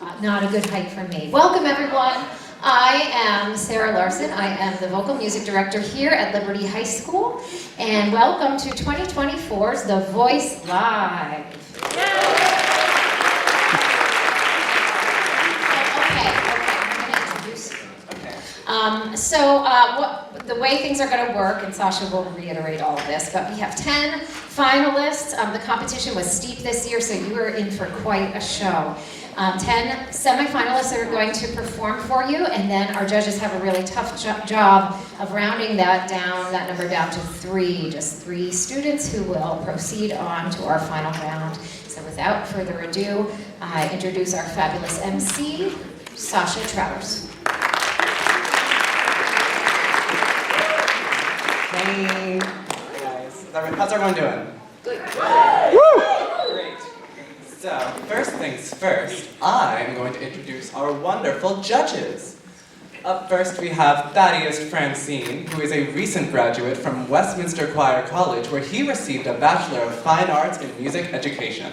Not a good height for me. Welcome, everyone. I am Sarah Larson. I am the vocal music director here at Liberty High School. And welcome to 2024's The Voice Live. Okay, I'm going to introduce you. The way things are going to work, and Sasha will reiterate all of this, but we have 10 finalists. The competition was steep this year, so you are in for quite a show. 10 semifinalists are going to perform for you, and then our judges have a really tough job of rounding that number down to 3, just 3 students who will proceed on to our final round. So without further ado, I introduce our fabulous MC, Sasha Travers. Hey guys, how's everyone doing? Good. Woo! Great. So, first things first, I'm going to introduce our wonderful judges. Up first we have Thaddeus Francine, who is a recent graduate from Westminster Choir College, where he received a Bachelor of Fine Arts in Music Education.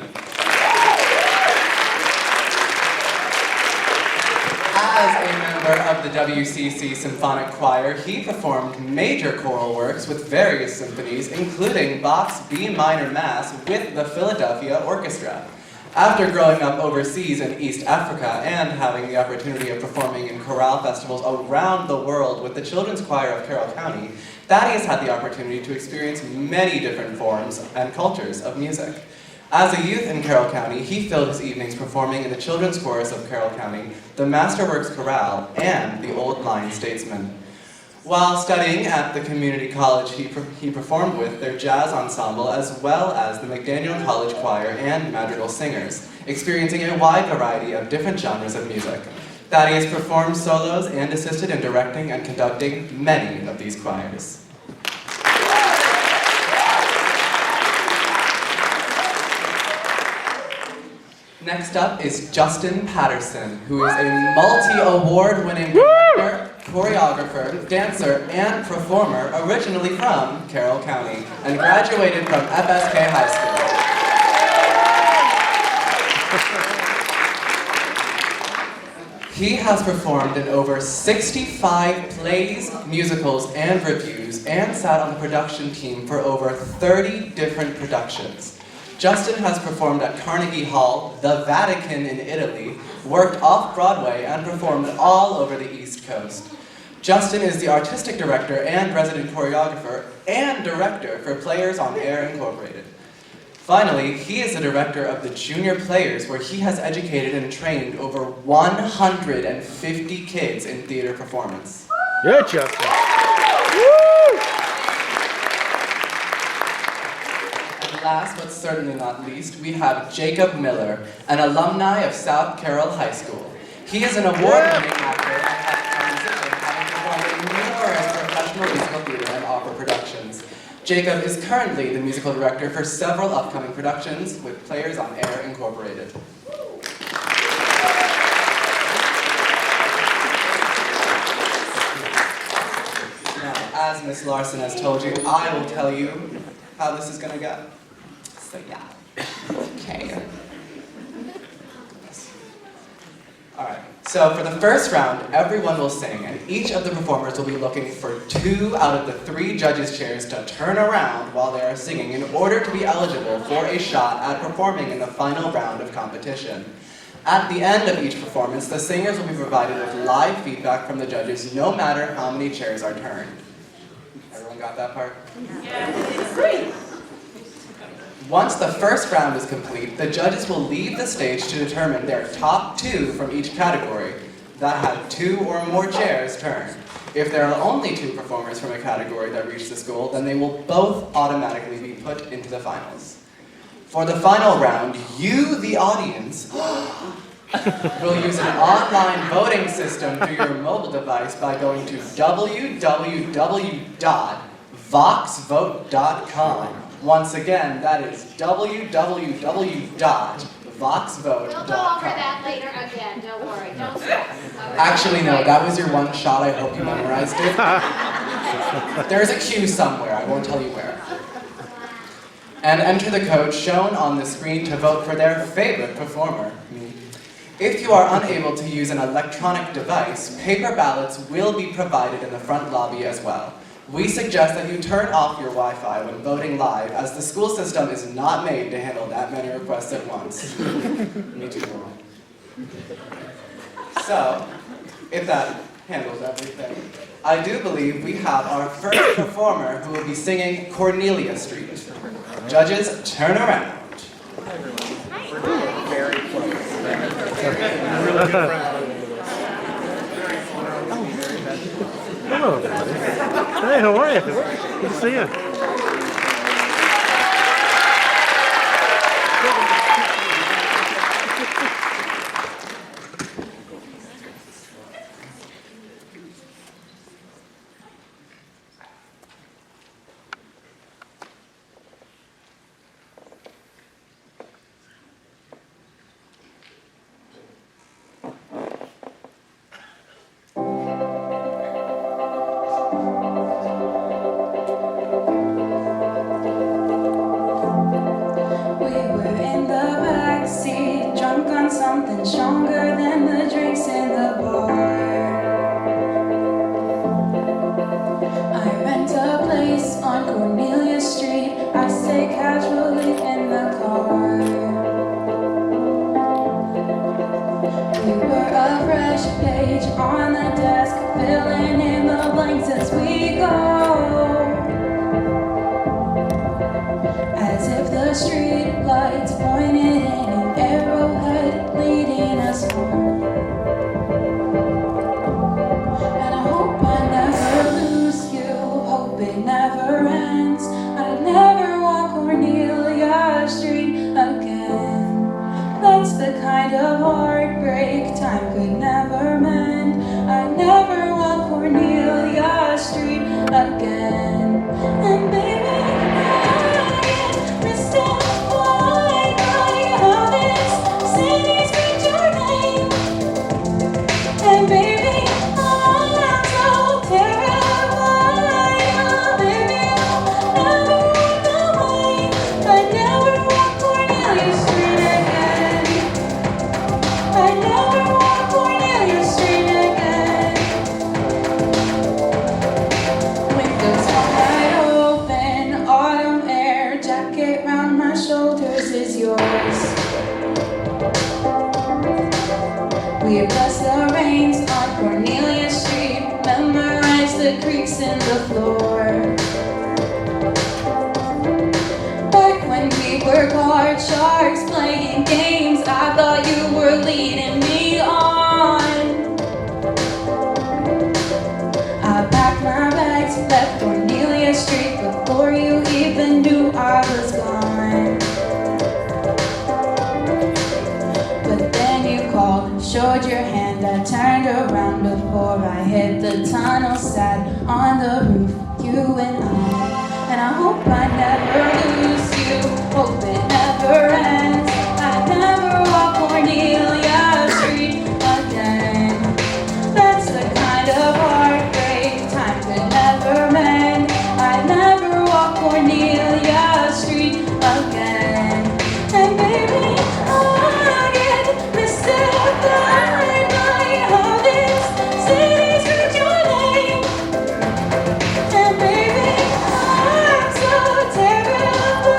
As a member of the WCC Symphonic Choir, he performed major choral works with various symphonies, including Bach's B minor Mass with the Philadelphia Orchestra. After growing up overseas in East Africa and having the opportunity of performing in chorale festivals around the world with the Children's Choir of Carroll County, Thaddeus had the opportunity to experience many different forms and cultures of music. As a youth in Carroll County, he filled his evenings performing in the Children's Chorus of Carroll County, the Masterworks Chorale, and the Old Line Statesmen. While studying at the community college he performed with their jazz ensemble, as well as the McDaniel College Choir and madrigal singers, experiencing a wide variety of different genres of music. Thaddeus performed solos and assisted in directing and conducting many of these choirs. Next up is Justin Patterson, who is a multi-award-winning director, choreographer, dancer, and performer originally from Carroll County and graduated from FSK High School. He has performed in over 65 plays, musicals, and revues, and sat on the production team for over 30 different productions. Justin has performed at Carnegie Hall, the Vatican in Italy, worked off-Broadway, and performed all over the East Coast. Justin is the artistic director and resident choreographer and director for Players on Air Incorporated. Finally, he is the director of the Junior Players, where he has educated and trained over 150 kids in theater performance. Good, Justin. Last but certainly not least, we have Jacob Miller, an alumni of South Carroll High School. He is an award-winning actor and musician, having performed in numerous professional musical theater and opera productions. Jacob is currently the musical director for several upcoming productions with Players on Air Incorporated. Now, as Miss Larson has told you, I will tell you how this is going to go. So yeah, okay. Alright, so for the first round, everyone will sing, and each of the performers will be looking for 2 out of the 3 judges' chairs to turn around while they are singing in order to be eligible for a shot at performing in the final round of competition. At the end of each performance, the singers will be provided with live feedback from the judges, no matter how many chairs are turned. Everyone got that part? Yeah. Great. Once the first round is complete, the judges will leave the stage to determine their top 2 from each category that had 2 or more chairs turned. If there are only 2 performers from a category that reach this goal, then they will both automatically be put into the finals. For the final round, you, the audience, will use an online voting system through your mobile device by going to www.voxvote.com. Once again, that is www.voxvote.com. We'll go over that later again, don't worry, don't stress. Okay. Actually, no, that was your one shot. I hope you memorized it. There's a cue somewhere, I won't tell you where. And enter the code shown on the screen to vote for their favorite performer. If you are unable to use an electronic device, paper ballots will be provided in the front lobby as well. We suggest that you turn off your Wi-Fi when voting live, as the school system is not made to handle that many requests at once. Me too, Lauren. So, if that handles everything, I do believe we have our first performer who will be singing Cornelia Street. Judges, turn around. Very close. Hello. Hey, how are you? Good to see you. Something stronger than the drinks in the bar. I rent a place on Cornelia Street. I stay casually in the car. We were a fresh page on the desk, filling in the blanks as we go, as if the street lights pointed in an arrowhead leading us home. And I hope I never lose you, hope it never ends. I'd never walk Cornelia Street again. That's the kind of heartbreak time could never mend. I'd never walk Cornelia Street again. And baby, I mystify how this city's been your name. And baby, I'm so terrified. Baby, I'll never walk away. I never walk Cornelia Street again. I never walk Cornelia Street again. Windows wide open, autumn air, jacket round my shoulders is yours. We bless the rains on Cornelia Street, memorize the creaks in the floor. Back when we were card sharks playing games, I thought you were leading me on. I packed my bags, left Cornelia Street before you even knew I was gone. But then you called and showed your hand. I turned around before I hit the tunnel, sat on the roof, you and I hope I never lose you, hope it never ends. I never walk Cornelia Street again. That's the kind of heartbreak time could never mend. I never walk Cornelia Street again. And baby, I get mystified by how this city's heard your name. And baby, I'm so terrified.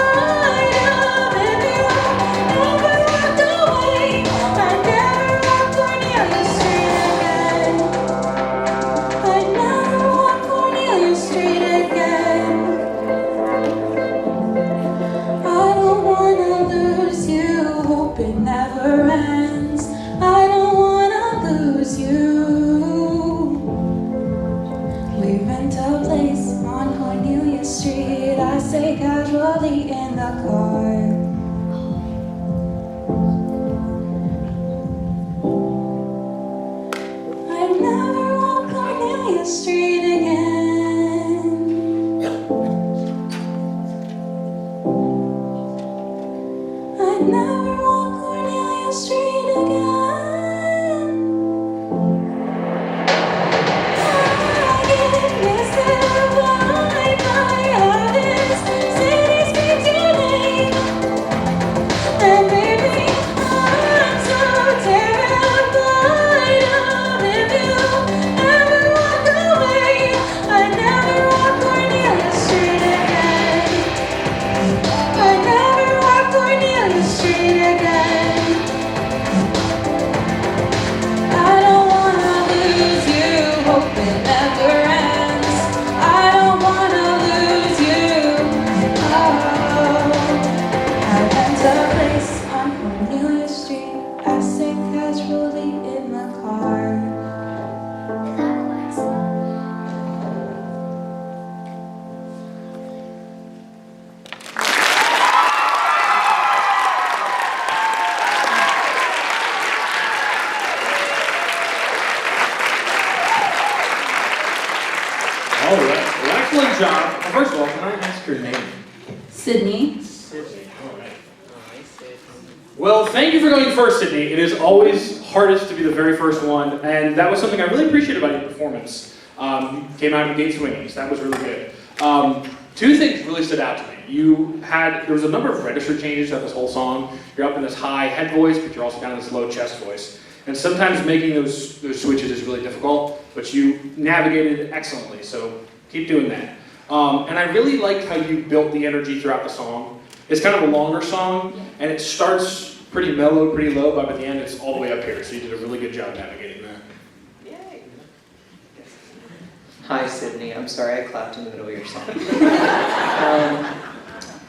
casually in the car. All right. Well, excellent job. Well, first of all, can I ask your name? Sydney. Sydney. All right. Well, thank you for going first, Sydney. It is always hardest to be the very first one, and that was something I really appreciated about your performance. You came out of the gate swinging, so that was really good. Two things really stood out to me. There was a number of register changes throughout this whole song. You're up in this high head voice, but you're also kind of this low chest voice. And sometimes making those switches is really difficult, but you navigated it excellently, so keep doing that. And I really liked how you built the energy throughout the song. It's kind of a longer song, and it starts pretty mellow, pretty low, but by the end it's all the way up here, so you did a really good job navigating that. Yay. Hi, Sydney. I'm sorry I clapped in the middle of your song.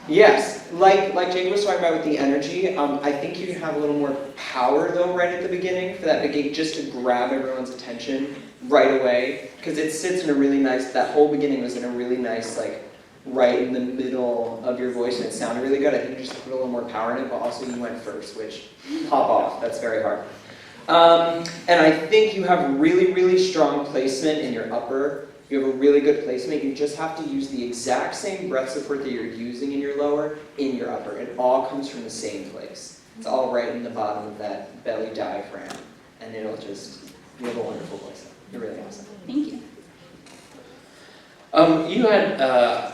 Yes, like Jake was talking about with the energy, I think you can have a little more power though right at the beginning for that beginning, just to grab everyone's attention right away, because it sits in a really nice, that whole beginning was in a really nice, like, right in the middle of your voice, and it sounded really good. I think you just put a little more power in it, but also you went first, which, pop off, that's very hard. And I think you have really, really strong placement in your upper. You have a really good placement. You just have to use the exact same breath support that you're using in your lower, in your upper. It all comes from the same place. It's all right in the bottom of that belly diaphragm, and it'll just, you have a wonderful voice. You're really awesome. Thank you. You had,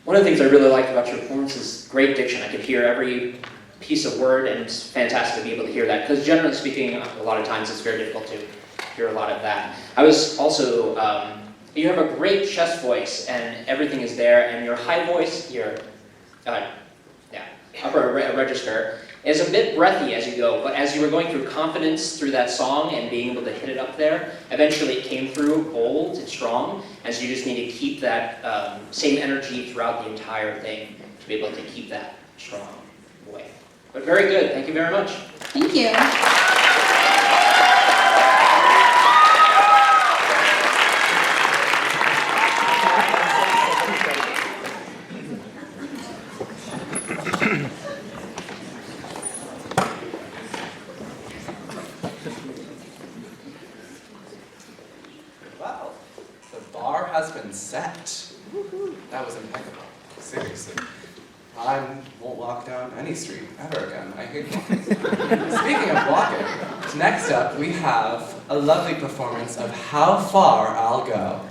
one of the things I really liked about your performance is great diction. I could hear every piece of word, and it's fantastic to be able to hear that, because generally speaking, a lot of times it's very difficult to hear a lot of that. I was also, you have a great chest voice, and everything is there, and your high voice, your upper register, is a bit breathy as you go, but as you were going through confidence through that song and being able to hit it up there, eventually it came through bold and strong, and so you just need to keep that same energy throughout the entire thing to be able to keep that strong way. But very good, thank you very much. Thank you. Well, the bar has been set. That was impeccable. Seriously. I won't walk down any street ever again. I hate walking. Speaking of walking, next up we have a lovely performance of How Far I'll Go.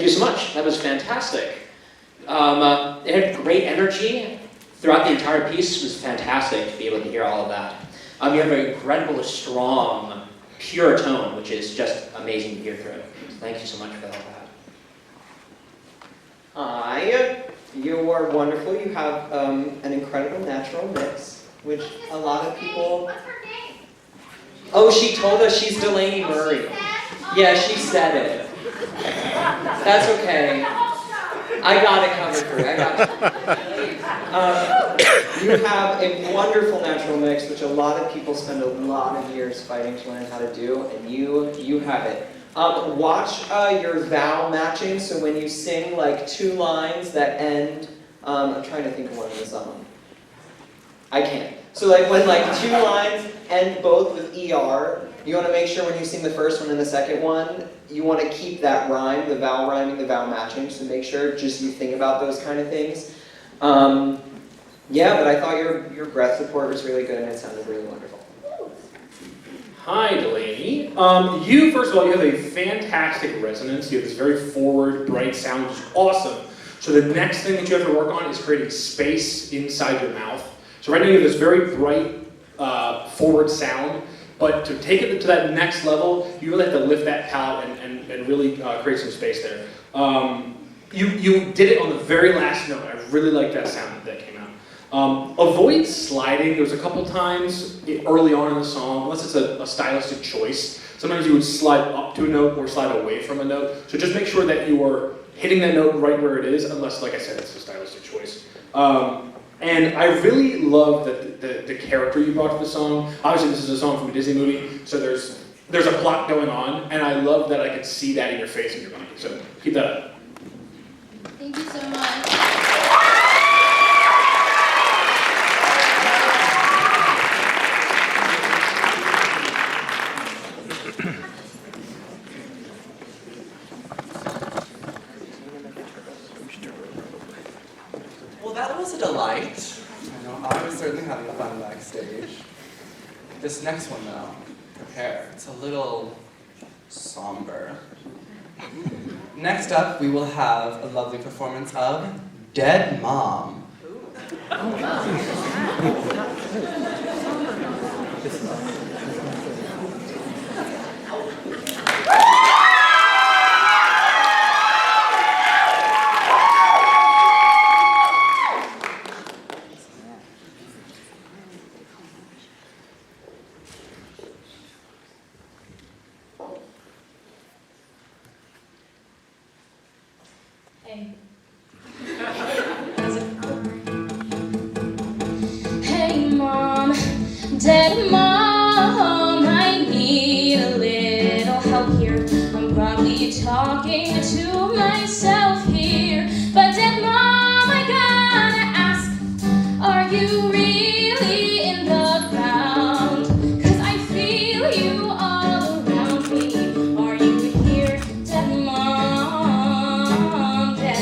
Thank you so much. That was fantastic. It had great energy throughout the entire piece. It was fantastic to be able to hear all of that. You have an incredible, strong, pure tone, which is just amazing to hear through. So thank you so much for all that. You are wonderful. You have an incredible natural mix, which a lot of people... What's her name? Oh, she told us she's Delaney Murray. Yeah, she said it. That's okay. I got it covered for you. I got it. You have a wonderful natural mix, which a lot of people spend a lot of years fighting to learn how to do, and you have it. Watch your vowel matching, so when you sing like 2 lines that end, I'm trying to think of one in the song. I can't. So like when like 2 lines end both with ER, you want to make sure when you sing the first one and the second one, you want to keep that rhyme, the vowel rhyming, the vowel matching, so make sure just you think about those kind of things. Yeah, but I thought your breath support was really good and it sounded really wonderful. Hi, Delaney. You, first of all, you have a fantastic resonance. You have this very forward, bright sound, which is awesome. So the next thing that you have to work on is creating space inside your mouth. So right now you have this very bright, forward sound, but to take it to that next level, you really have to lift that palate and really create some space there. You did it on the very last note. I really like that sound that came out. Avoid sliding. There was a couple times early on in the song, unless it's a stylistic choice, sometimes you would slide up to a note or slide away from a note. So just make sure that you are hitting that note right where it is, unless, like I said, it's a stylistic choice. And I really love the character you brought to the song. Obviously, this is a song from a Disney movie, so there's a plot going on, and I love that I could see that in your face and your body. So keep that up. Thank you so much. Well, that was a delight. I know I was certainly having fun backstage. This next one, though, prepare. It's a little somber. Next up, we will have a lovely performance of Dead Mom. Hey. Hey, Mom, Dead Mom, I need a little help here. I'm probably talking to myself here, but Dead Mom, I gotta ask, are you really in the ground? 'Cause I feel you all around me. Are you here, Dead Mom? Dead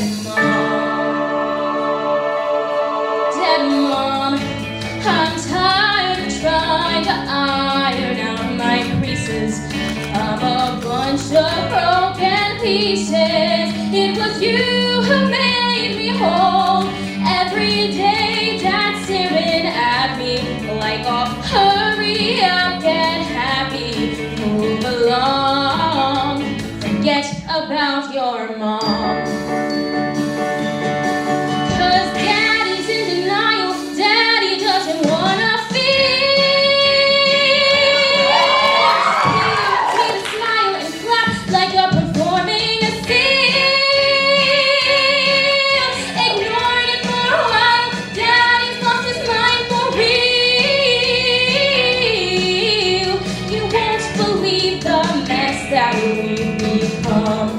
Mom, I'm tired of trying to iron out my creases. I'm a bunch of broken pieces. It was you who made me whole. Every day Dad's staring at me like, oh, hurry up, get happy, move along, forget about your mom. 'Cause Daddy's in denial, Daddy doesn't wanna feel. He wants me to smile and clap like you're performing a scene. Ignored it for a while, Daddy's lost his mind for real. You won't believe the mess that we've become.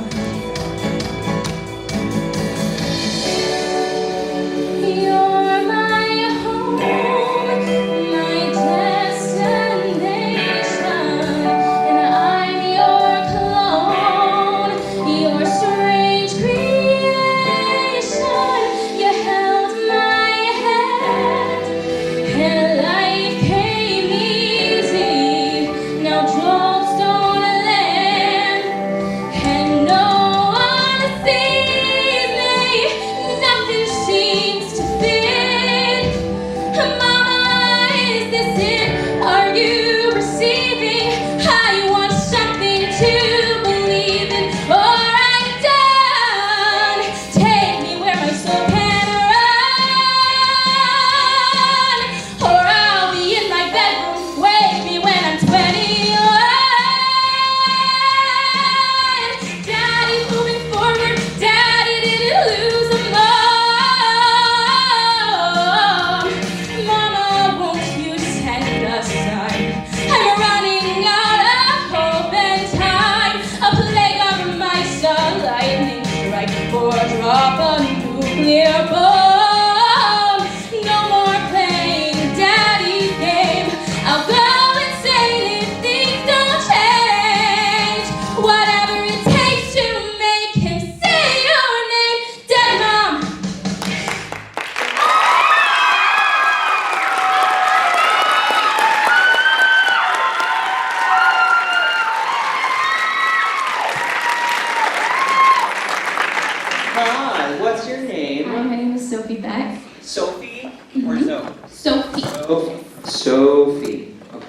Sophie or Zoe? Sophie. Sophie. Sophie. Okay.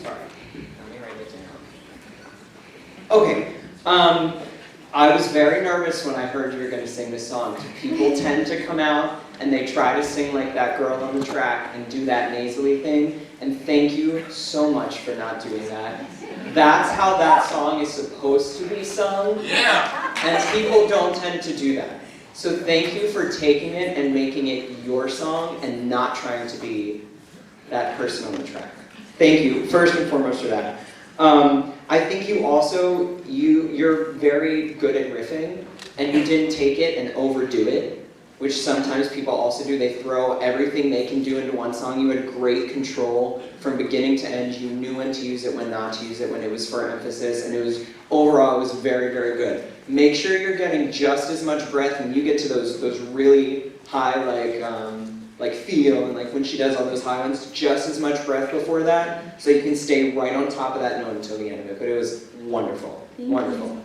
Sorry. Let me write it down. Okay. I was very nervous when I heard you were going to sing this song. People tend to come out and they try to sing like that girl on the track and do that nasally thing. And thank you so much for not doing that. That's how that song is supposed to be sung. Yeah! And people don't tend to do that. So thank you for taking it and making it your song and not trying to be that person on the track. Thank you, first and foremost, for that. I think you also, you're very good at riffing, and you didn't take it and overdo it, which sometimes people also do. They throw everything they can do into one song. You had great control from beginning to end. You knew when to use it, when not to use it, when it was for emphasis, and it was, overall, it was very, very good. Make sure you're getting just as much breath when you get to those really high, like feel, and like when she does all those high ones, just as much breath before that, so you can stay right on top of that note until the end of it. But it was wonderful, wonderful.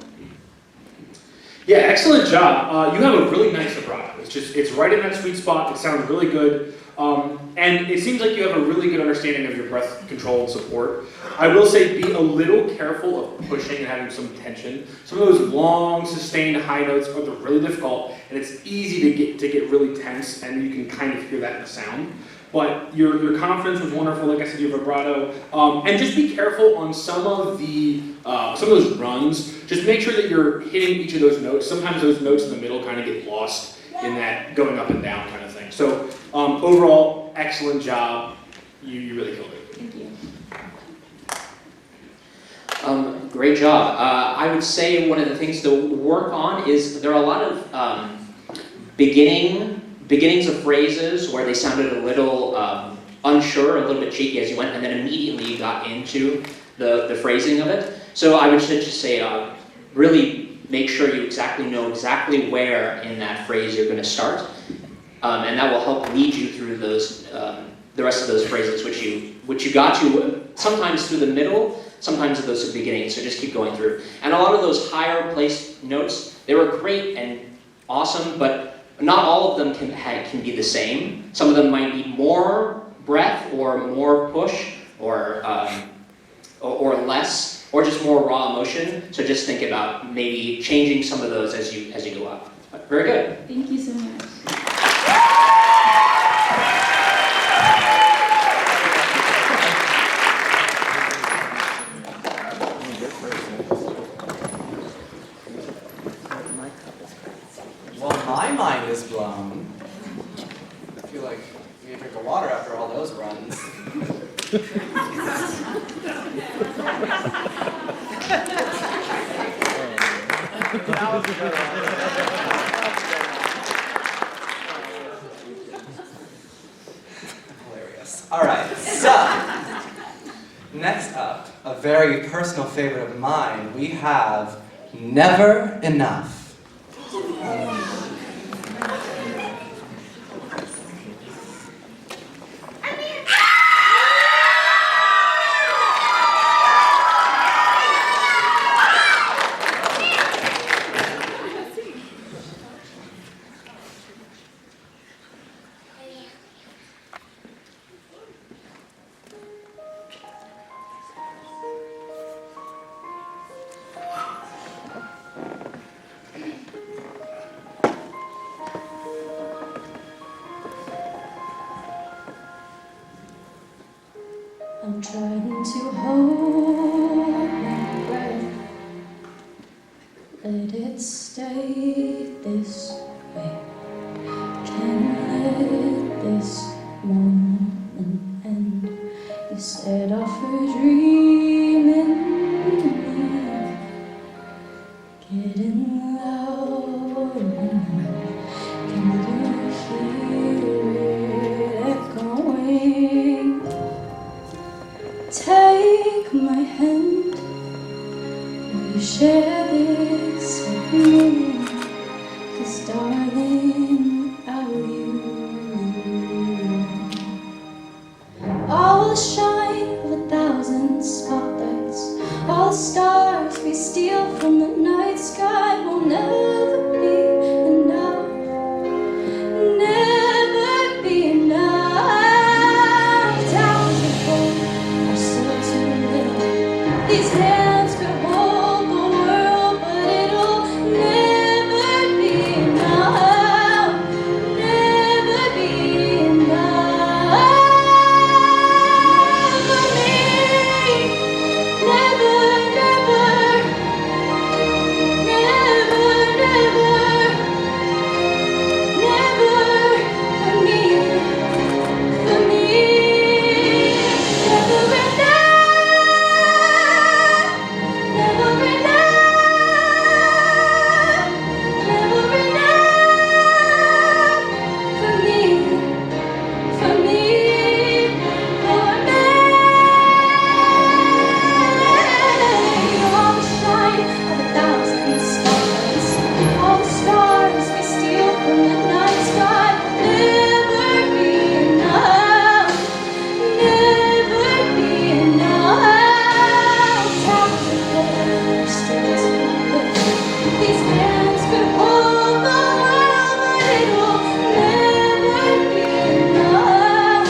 Yeah, excellent job. You have a really nice vibrato. It's right in that sweet spot. It sounds really good. And it seems like you have a really good understanding of your breath control and support. I will say be a little careful of pushing and having some tension. Some of those long, sustained high notes are really difficult, and it's easy to get really tense, and you can kind of hear that in the sound. But your confidence was wonderful, like I said, your vibrato. And just be careful on some of those runs. Just make sure that you're hitting each of those notes. Sometimes those notes in the middle kind of get lost in that going up and down kind of thing. So overall, excellent job. You really killed it. Thank you. Great job. I would say one of the things to work on is there are a lot of beginnings of phrases where they sounded a little unsure, a little bit cheeky as you went, and then immediately you got into the phrasing of it. So I would just say really make sure you know exactly where in that phrase you're going to start, and that will help lead you through those the rest of those phrases which you got to sometimes through the middle, sometimes at those beginnings. So just keep going through. And a lot of those higher placed notes, they were great and awesome, but not all of them can be the same. Some of them might need more breath or more push or less, or just more raw emotion. So just think about maybe changing some of those as you go up. Very good. Thank you so much. Well, my mind is blown. I feel like we need to drink the water after all those runs. Hilarious. All right, so next up, a very personal favorite of mine, we have Never Enough. I'm trying to hold my breath, let it stay this way. Can't let this moment end. You set off a dreaming, getting loud enough. Can you hear it echoing? Take my hand, will you share this with me? 'Cause darling, without you, all the shine of 1,000 spotlights, all the stars we steal from the night sky will never be enough, never These hands could hold the world, but it'll never be enough. Never be enough for me. Never, never, never, never, never for me, for me. Never enough, never enough, never enough for me, for me, for me. All the shine of 1,000 stars, all the stars we steal from the night sky will never be enough, never be enough. Tap together, stars together. These hands could hold the world, but it'll never be enough,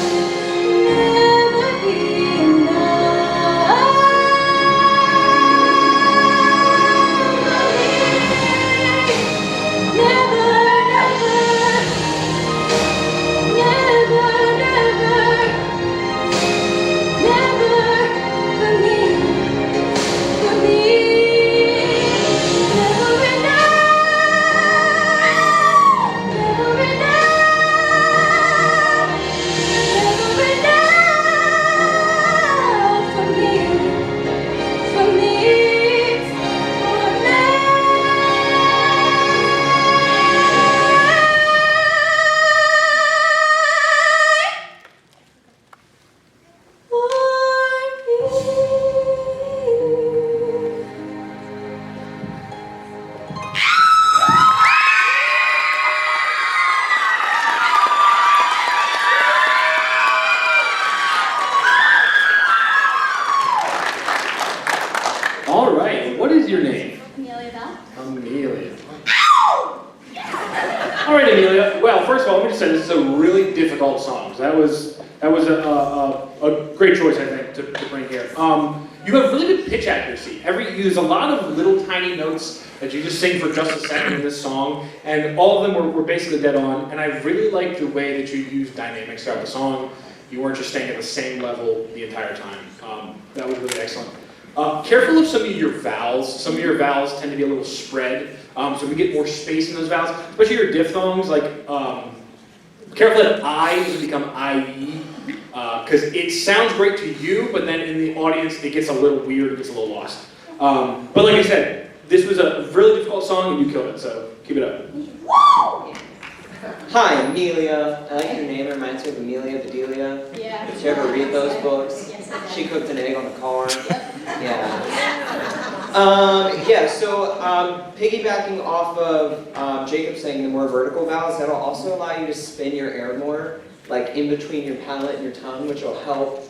never be enough. Never, never, never, never for me, for me. Never enough, never enough, never enough for me, for me, for me. All right, what is your name? Amelia Bell. Amelia. All right, Amelia. Well, first of all, let me just say this is a really difficult song. So that was a great choice, I think, to bring here. You have really good pitch accuracy. You use a lot of little tiny notes that you just sing for just a second in this song, and all of them were basically dead on. And I really liked the way that you used dynamics throughout the song. You weren't just staying at the same level the entire time. That was really excellent. Careful of some of your vowels. Some of your vowels tend to be a little spread, so we get more space in those vowels, especially your diphthongs. Like, careful that I doesn't become IE, because it sounds great to you, but then in the audience it gets a little weird, it gets a little lost. But like I said, this was a really difficult song and you killed it, so keep it up. Hi, Amelia. I like your name. It reminds me of Amelia Bedelia. Yeah. Did you ever read those books? Yes, I did. She cooked an egg on the car. Yeah. Piggybacking off of Jacob saying the more vertical vowels, that'll also allow you to spin your air more, like in between your palate and your tongue, which will help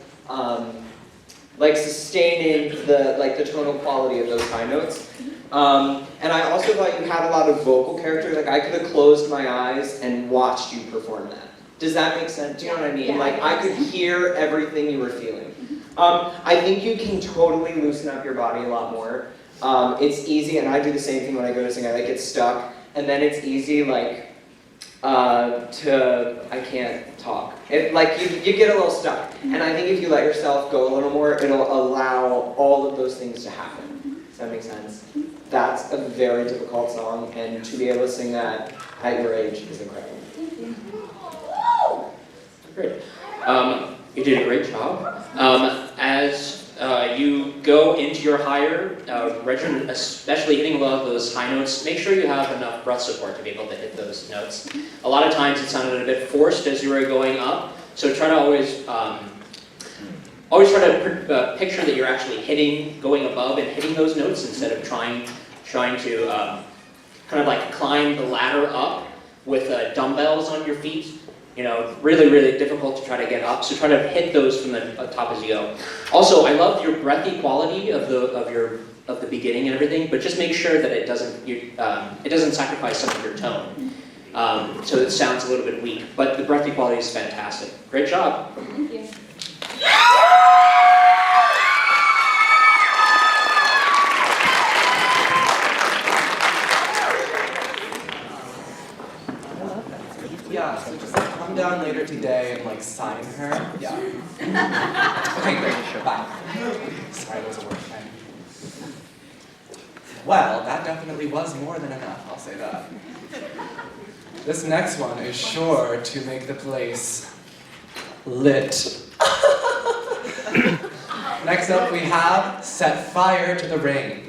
like sustaining the tonal quality of those high notes. And I also thought you had a lot of vocal character. Like I could have closed my eyes and watched you perform that. Does that make sense? Do you know what I mean? Yeah, Like I could hear everything you were feeling. I think you can totally loosen up your body a lot more. It's easy, and I do the same thing when I go to sing. I get stuck, and then it's easy I can't talk. You get a little stuck. And I think if you let yourself go a little more, it'll allow all of those things to happen. Does that make sense? That's a very difficult song, and to be able to sing that at your age is incredible. Great. You did a great job. As you go into your higher regimen, especially hitting a lot of those high notes, make sure you have enough breath support to be able to hit those notes. A lot of times it sounded a bit forced as you were going up, so try to always try to picture that you're actually going above and hitting those notes instead of trying to kind of like climb the ladder up with dumbbells on your feet. You know, really, really difficult to try to get up. So try to hit those from the top as you go. Also, I love your breathy quality of the beginning and everything, but just make sure that it doesn't sacrifice some of your tone. So it sounds a little bit weak, but the breathy quality is fantastic. Great job. Thank you. it was a work thing. Well, that definitely was more than enough, I'll say that. This next one is sure to make the place lit. Next up, we have Set Fire to the Rain.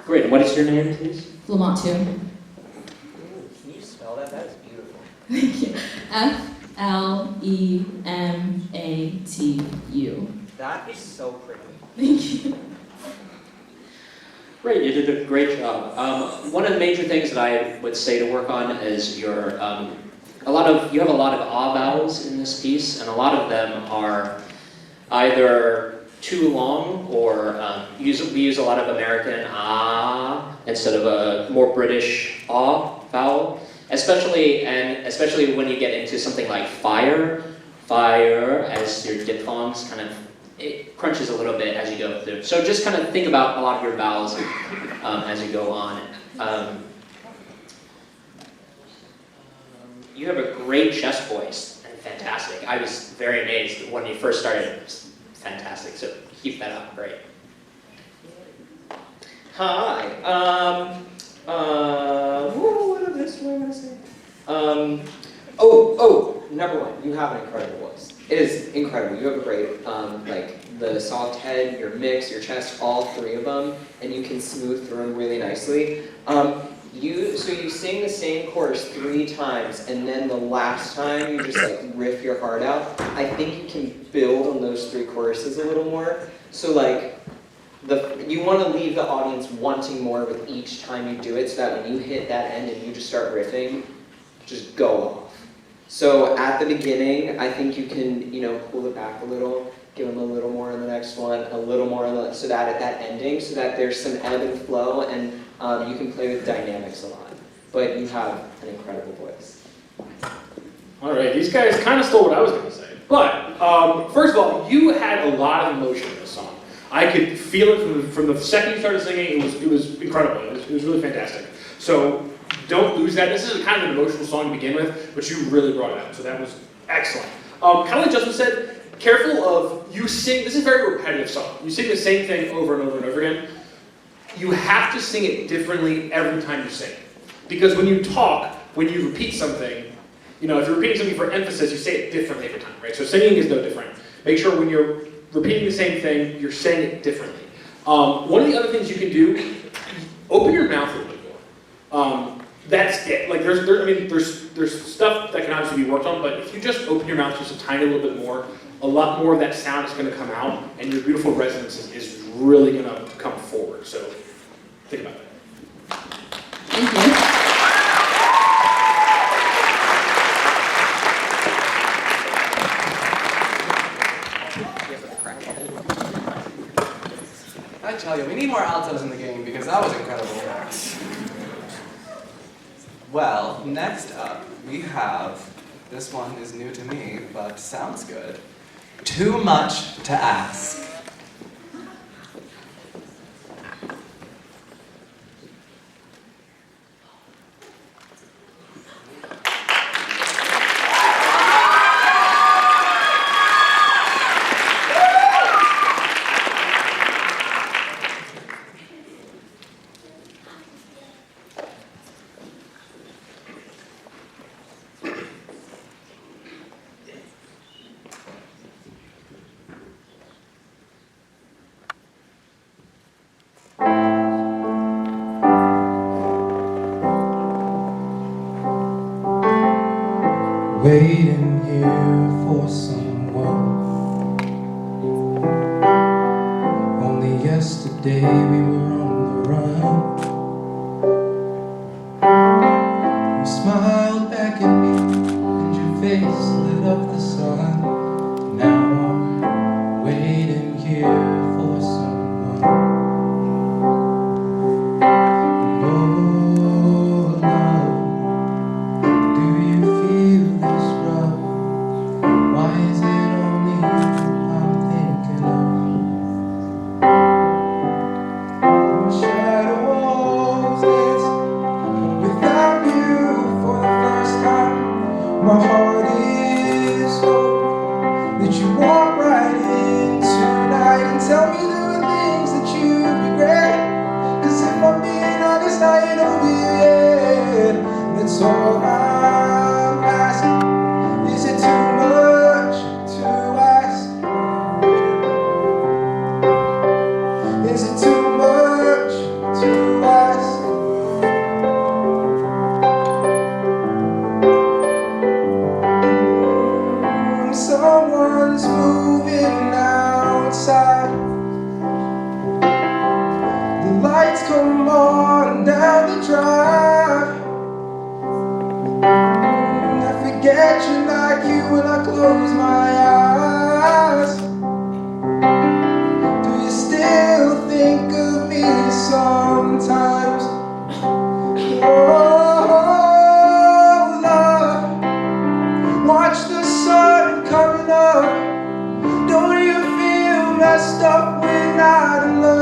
Great, and what is your name, please? Flematu. Can you spell that? That is beautiful. Thank you. Flematu. That is so pretty. Thank you. Great, you did a great job. One of the major things that I would say to work on is your you have a lot of ah vowels in this piece, and a lot of them are either too long or we use a lot of American ah instead of a more British ah vowel, especially when you get into something like fire as your diphthongs kind of. It crunches a little bit as you go through. So just kind of think about a lot of your vowels as you go on. You have a great chest voice, and fantastic. I was very amazed when you first started. It was fantastic, so keep that up, great. Hi. What was I going to say? Number one, you have an incredible voice. It is incredible. You have a great, like the soft head, your mix, your chest, all three of them, and you can smooth through them really nicely. You sing the same chorus 3 times, and then the last time you just like riff your heart out. I think you can build on those 3 choruses a little more. So like, you want to leave the audience wanting more with each time you do it, so that when you hit that end and you just start riffing, just go off. So at the beginning, I think you can, pull it back a little, give them a little more on the next one, a little more on so that at that ending, so that there's some ebb and flow, and you can play with dynamics a lot. But you have an incredible voice. All right, these guys kind of stole what I was going to say. But first of all, you had a lot of emotion in this song. I could feel it from the second you started singing. It was incredible. It was really fantastic. So don't lose that. This is kind of an emotional song to begin with, but you really brought it out. So that was excellent. Kind of like Justin said, careful of you sing. This is a very repetitive song. You sing the same thing over and over and over again. You have to sing it differently every time you sing. Because when you talk, when you repeat something, if you're repeating something for emphasis, you say it differently every time, right? So singing is no different. Make sure when you're repeating the same thing, you're saying it differently. One of the other things you can do, open your mouth a little bit more. That's it. Like there's stuff that can obviously be worked on, but if you just open your mouth just a tiny little bit more, a lot more of that sound is going to come out, and your beautiful resonance is really going to come forward. So think about it. Thank you. I tell you, we need more altos in the game because that was incredible. Well, next up, we have, this one is new to me, but sounds good. Too Much to Ask. Waiting here for someone. Only yesterday we were on the run. You smiled back at me and your face lit up the sun. Now I'm waiting here for someone. Oh, love, do you feel this love? Why is it only you I'm thinking of? outside. The lights come on down the drive. I forget you're like you when I close my eyes. Do you still think of me sometimes? Oh, love, watch the sun coming up. Don't you feel messed up when I'm in love?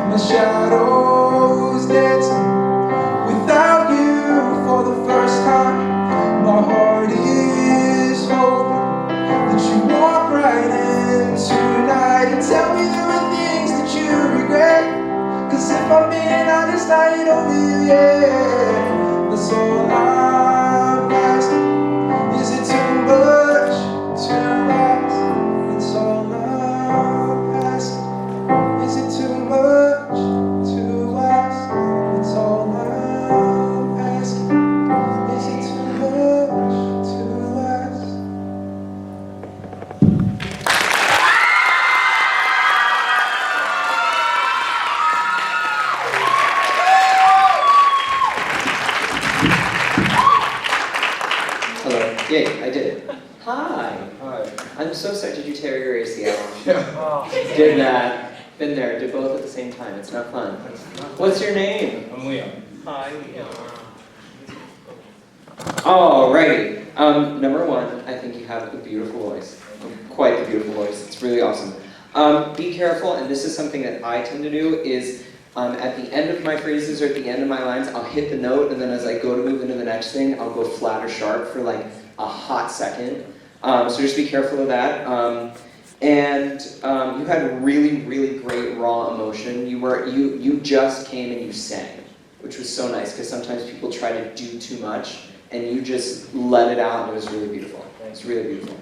My shadow's dancing without you for the first time. My heart is hoping that you walk right in tonight and tell me there are things that you regret. Cause if I'm being honest, I ain't over you yet. That's all I'm asking. Is it too much to ask? That's all I'm asking. Is it too much to ask? That's all I'm asking. Is it too much to ask? Hello. Yay, I did it. Hi. Hi. I'm so sorry. Did you tear your ACL? Yeah. Did that. Been there. Did both at the same time. It's not fun. What's your name? Amelia. Hi. Alrighty. Number one, I think you have a beautiful voice. Quite the beautiful voice. It's really awesome. Be careful, and this is something that I tend to do, is at the end of my phrases or at the end of my lines, I'll hit the note, and then as I go to move into the next thing, I'll go flat or sharp for like a hot second. So just be careful of that. You had really, really great raw emotion. You just came and you sang, which was so nice, because sometimes people try to do too much, and you just let it out, and it was really beautiful. It was really beautiful.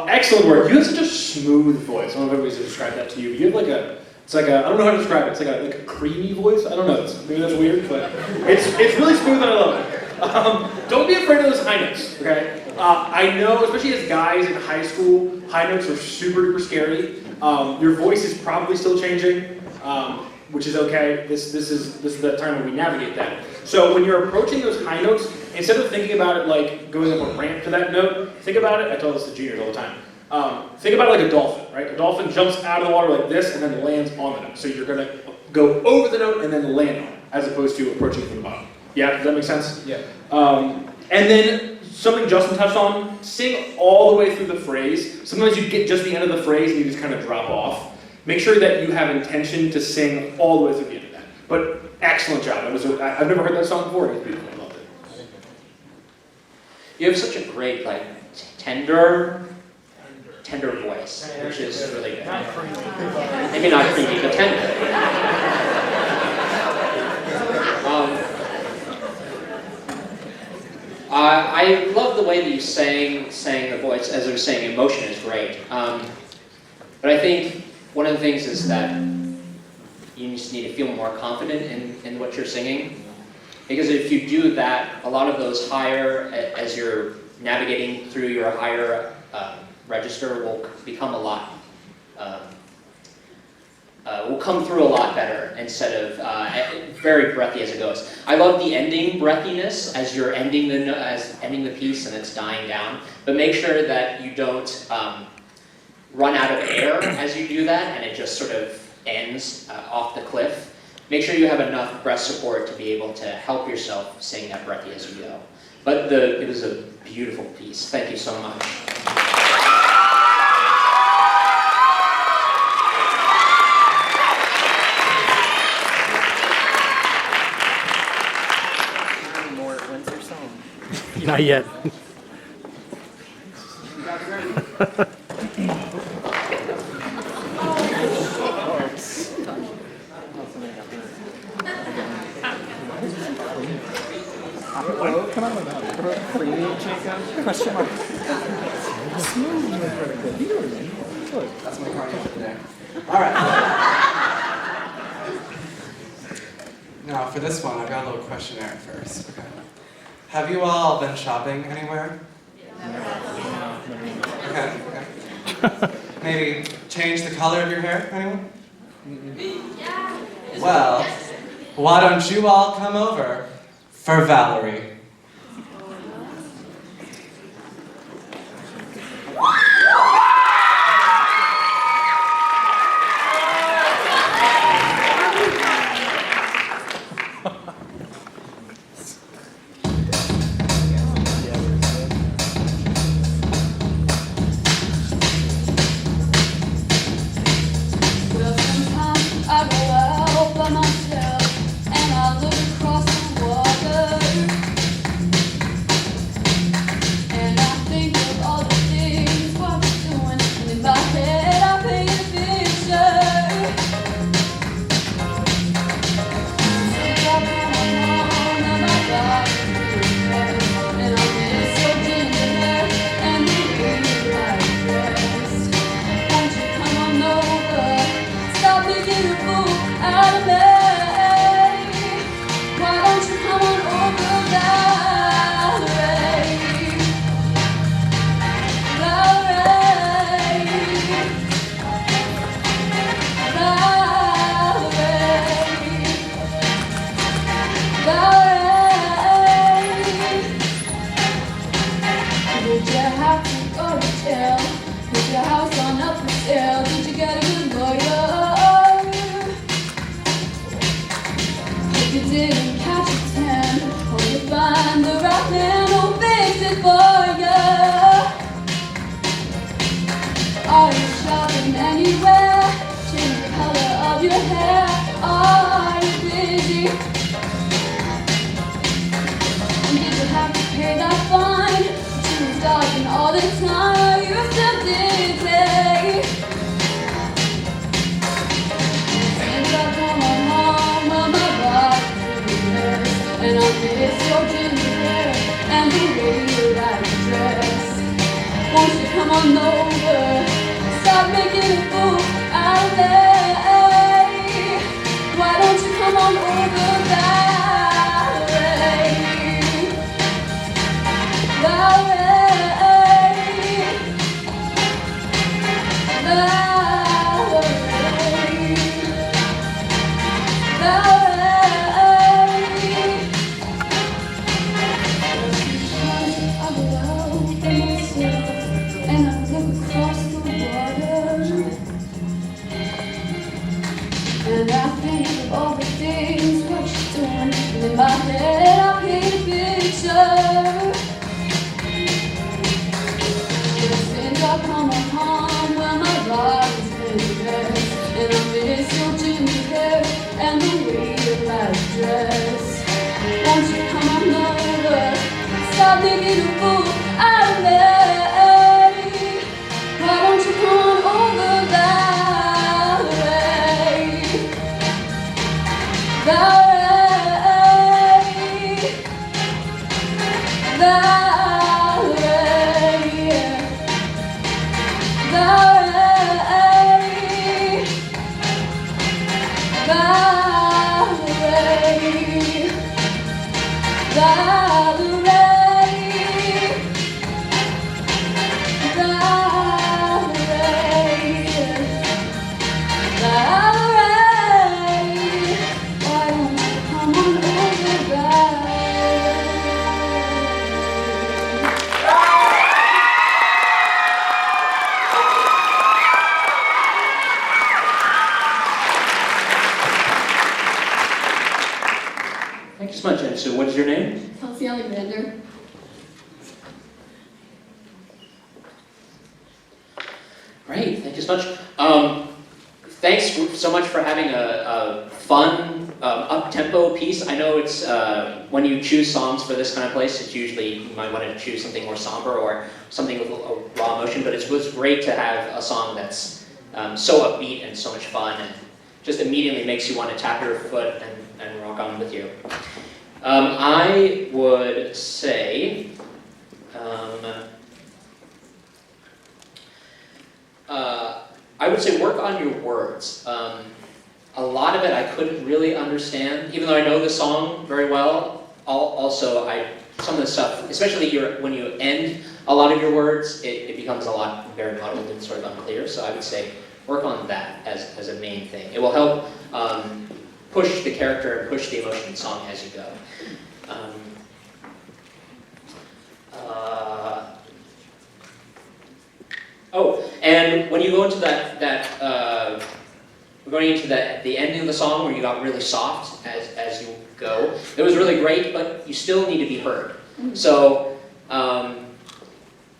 Excellent work. You have such a smooth voice. I don't know if everybody's described that to you, but you have I don't know how to describe it. It's like a creamy voice. I don't know. Maybe that's weird, but it's really smooth and I love it. Don't be afraid of those high notes, okay? I know, especially as guys in high school, high notes are super duper scary. Your voice is probably still changing, which is okay. This is the time when we navigate that. So when you're approaching those high notes, instead of thinking about it like going up a ramp to that note, think about it, I tell this to juniors all the time. Think about it like a dolphin, right? A dolphin jumps out of the water like this and then lands on the note. So you're gonna go over the note and then land on it, as opposed to approaching it from the bottom. Yeah, does that make sense? Yeah. And then something Justin touched on, sing all the way through the phrase. Sometimes you get just the end of the phrase and you just kind of drop off. Make sure that you have intention to sing all the way through the end of that. But excellent job. I've never heard that song before. It's beautiful. I loved it. You have such a great, tender voice, which is really good. Maybe not creepy, but tender. I love the way that you sang the voice. As I was saying, emotion is great. But I think one of the things is that you just need to feel more confident in what you're singing. Because if you do that, a lot of those higher, as you're navigating through your higher register, will become a lot, will come through a lot better instead of very breathy as it goes. I love the ending breathiness as you're ending the piece and it's dying down. But make sure that you don't run out of air as you do that and it just sort of ends off the cliff. Make sure you have enough breath support to be able to help yourself sing that breathy as you go. But it was a beautiful piece. Thank you so much. Not yet. Question mark. That's my cardio for today. All right. Now for this one, I've got a little questionnaire first. Okay. Have you all been shopping anywhere? No. Okay. Maybe change the color of your hair, anyone? Yeah. Well, why don't you all come over for Valerie? Well, sometimes I go out by myself and I look across the water, and I think of all the things what we're doing, and in my head I paint a picture. So I come home and my body's red, and I miss your ginger hair and the way you like dress. Won't you come on over? Stop making a fool out of me. Why don't you come on over, Valerie? Valerie. Valerie. Did you have to go to jail? Put your house on up for sale? Did you get a good lawyer? If you didn't catch a 10, or you find the right man who'll fix it for you. Are you shopping anywhere? Change the color of your hair. Are you busy? And did you have to pay that fine? She was dodging all the time. Are you still dizzy? Since I come home, well, my body's red, and I miss your ginger hair and the way you like to dress. Won't you come on over? Stop making a fool out of me. Why don't you come on over, Valerie? Valerie. Valerie. Valerie. I go out by myself and I look across the water, and I think of all the things what you're doing, and in my head I paint a picture. Since I come home, well, my body's been red, and I miss your ginger hair and the way you like to dress. Won't you come on over? Stop making a fool out of me. Why don't you come on over, Valerie? Valerie. Valerie. Thank you so much, and so what is your name? Kelsey Alexander. Great, thank you so much. Thanks so much for having a fun, up-tempo piece. I know it's, when you choose songs for this kind of place, it's usually, you might want to choose something more somber or something with a raw emotion, but it was great to have a song that's so upbeat and so much fun, and just immediately makes you want to tap your foot and rock on with you. I would say, work on your words. A lot of it I couldn't really understand, even though I know the song very well. Also, some of the stuff, especially when you end a lot of your words, it becomes a lot very muddled and sort of unclear. So I would say work on that as a main thing. It will help push the character and push the emotion in the song as you go. And when you go into going into the ending of the song where you got really soft as you go, it was really great, but you still need to be heard. So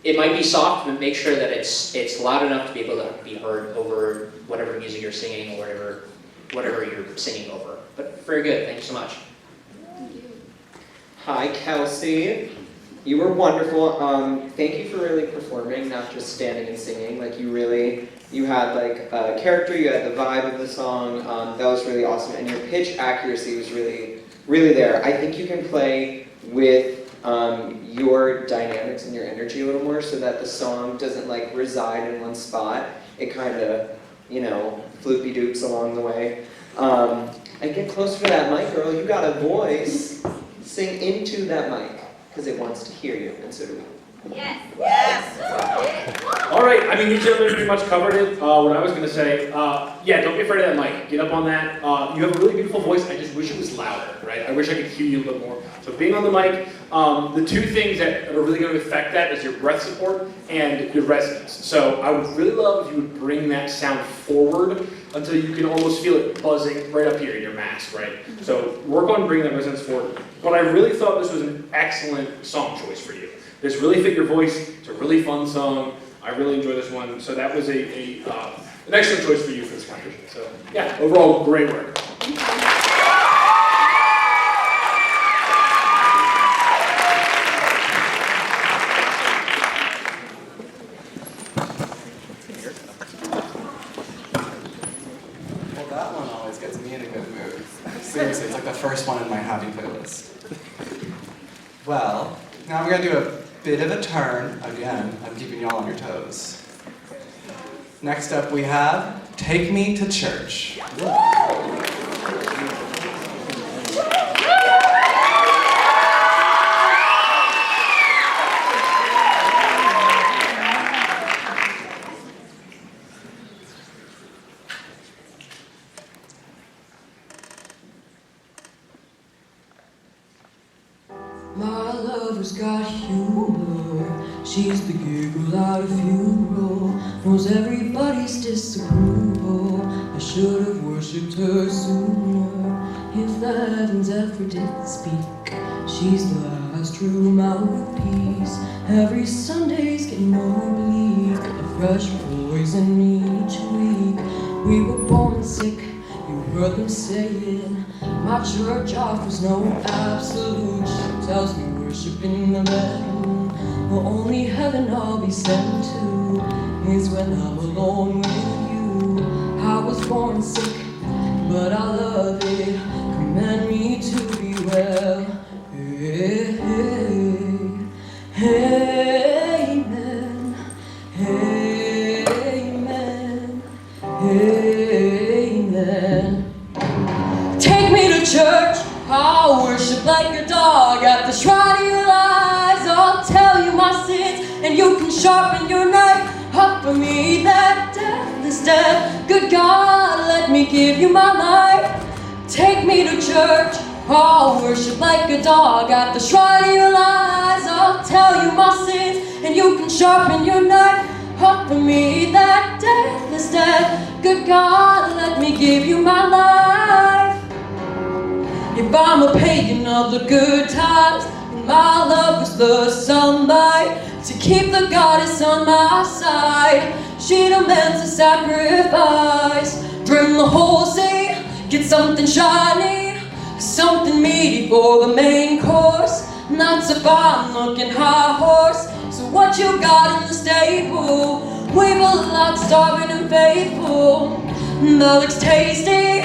it might be soft, but make sure that it's loud enough to be able to be heard over whatever music you're singing or whatever you're singing over. But very good, thank you so much. Hi, Kelsey. You were wonderful. Thank you for really performing, not just standing and singing. Like you had like a character, you had the vibe of the song. That was really awesome, and your pitch accuracy was really, really there. I think you can play with your dynamics and your energy a little more, so that the song doesn't like reside in one spot. It kind of, floopy doops along the way. And get closer to that mic, girl. You got a voice. Sing into that mic, because it wants to hear you, and so do we. Yes. Yes. All right, I mean, you gentlemen pretty much covered it. What I was going to say, yeah, don't be afraid of that mic. Get up on that. You have a really beautiful voice. I just wish it was louder, right? I wish I could hear you a little more. So being on the mic, the two things that are really going to affect that is your breath support and your resonance. So I would really love if you would bring that sound forward until you can almost feel it buzzing right up here in your mask, right? So work on bringing that resonance forward. But I really thought this was an excellent song choice for you. This really fit your voice. It's a really fun song. I really enjoyed this one. So that was an excellent choice for you for this competition. So yeah, overall, great work. Well, that one always gets me in a good mood. Seriously, it's like the first one in my happy playlist. Well, now we're going to do a bit of a turn. Again, I'm keeping y'all on your toes. Next up we have Take Me to Church. My lover's got humor. She's the giggle at a funeral. Knows everybody's disapproval. I should have worshipped her sooner. If the heavens ever did speak, she's the last true mouthpiece. Every Sunday's getting more bleak. A fresh poison each week. We were born sick. You heard them saying my church offers no absolute. She tells me worship in the heaven. The only heaven I'll be sent to is when I'm alone with you. I was born sick, but I love it. Command me to be well. Hey, hey, hey, amen. Amen. Amen. Take me to church. I'll worship like a dog at the shrine of your lies. I'll tell you my sins, and you can sharpen your knife. Offer me that deathless death. Good God, let me give you my life. Take me to church. I'll worship like a dog at the shrine of your lies. I'll tell you my sins, and you can sharpen your knife. Offer me that deathless death. Good God, let me give you my life. If I'm a pagan of the good times, and my love is the sunlight, to keep the goddess on my side, she demands a sacrifice. Bring the horse in, get something shiny, something meaty for the main course. Not so fine looking high horse. So what you got in the stable? We've a lot starving and faithful. That looks tasty,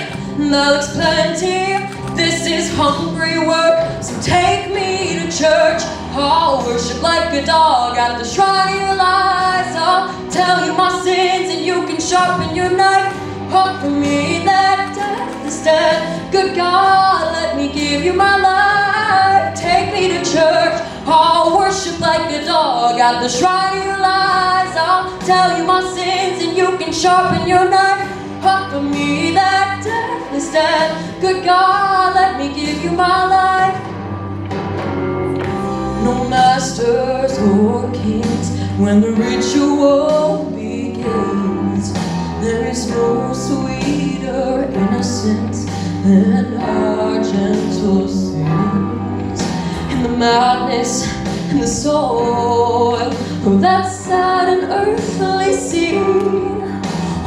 that looks plenty. This is hungry work, so take me to church. I'll worship like a dog at the shrine of your lies. I'll tell you my sins, and you can sharpen your knife. Offer me that deathless death. Good God, let me give you my life. Take me to church. I'll worship like a dog at the shrine of your lies. I'll tell you my sins and you can sharpen your knife. Offer me that death instead. Good God, let me give you my life. No masters or kings when the ritual begins. There is no sweeter innocence than our gentle sins. In the madness and the soul of that sad and earthly scene,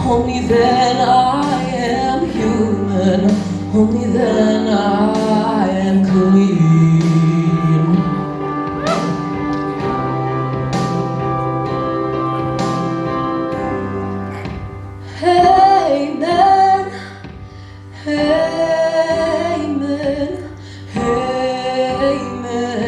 only then I am human, only then I am clean. Amen, amen, amen.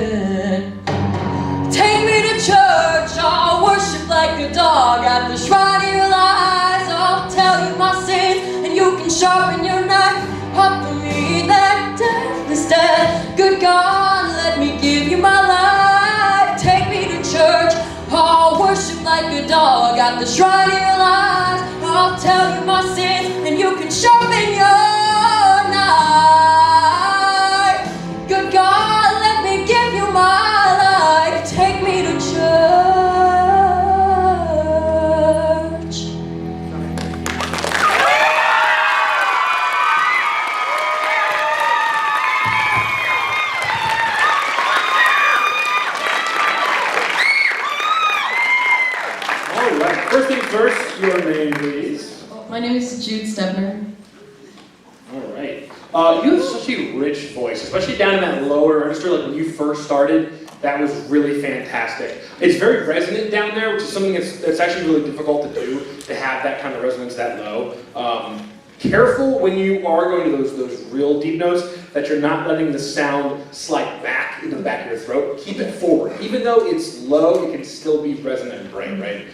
Take me to church, I'll worship like a dog at the shrine of your lies. I'll tell you my sins and you can sharpen your knife. Offer me that death instead. Good God, let me give you my life. Take me to church, I'll worship like a dog at the shrine of your lies. I'll tell you my sins and you can sharpen your knife. Good God, let me give you my life. Take me to church. All right. First things first, your name, please. My name is Jude Stebner. All right. You have such a rich voice, especially down in that lower register. Like when you first started, that was really fantastic. It's very resonant down there, which is something that's actually really difficult to do, to have that kind of resonance that low. Careful when you are going to those real deep notes that you're not letting the sound slide back into the back of your throat. Keep it forward. Even though it's low, it can still be resonant and bright, right?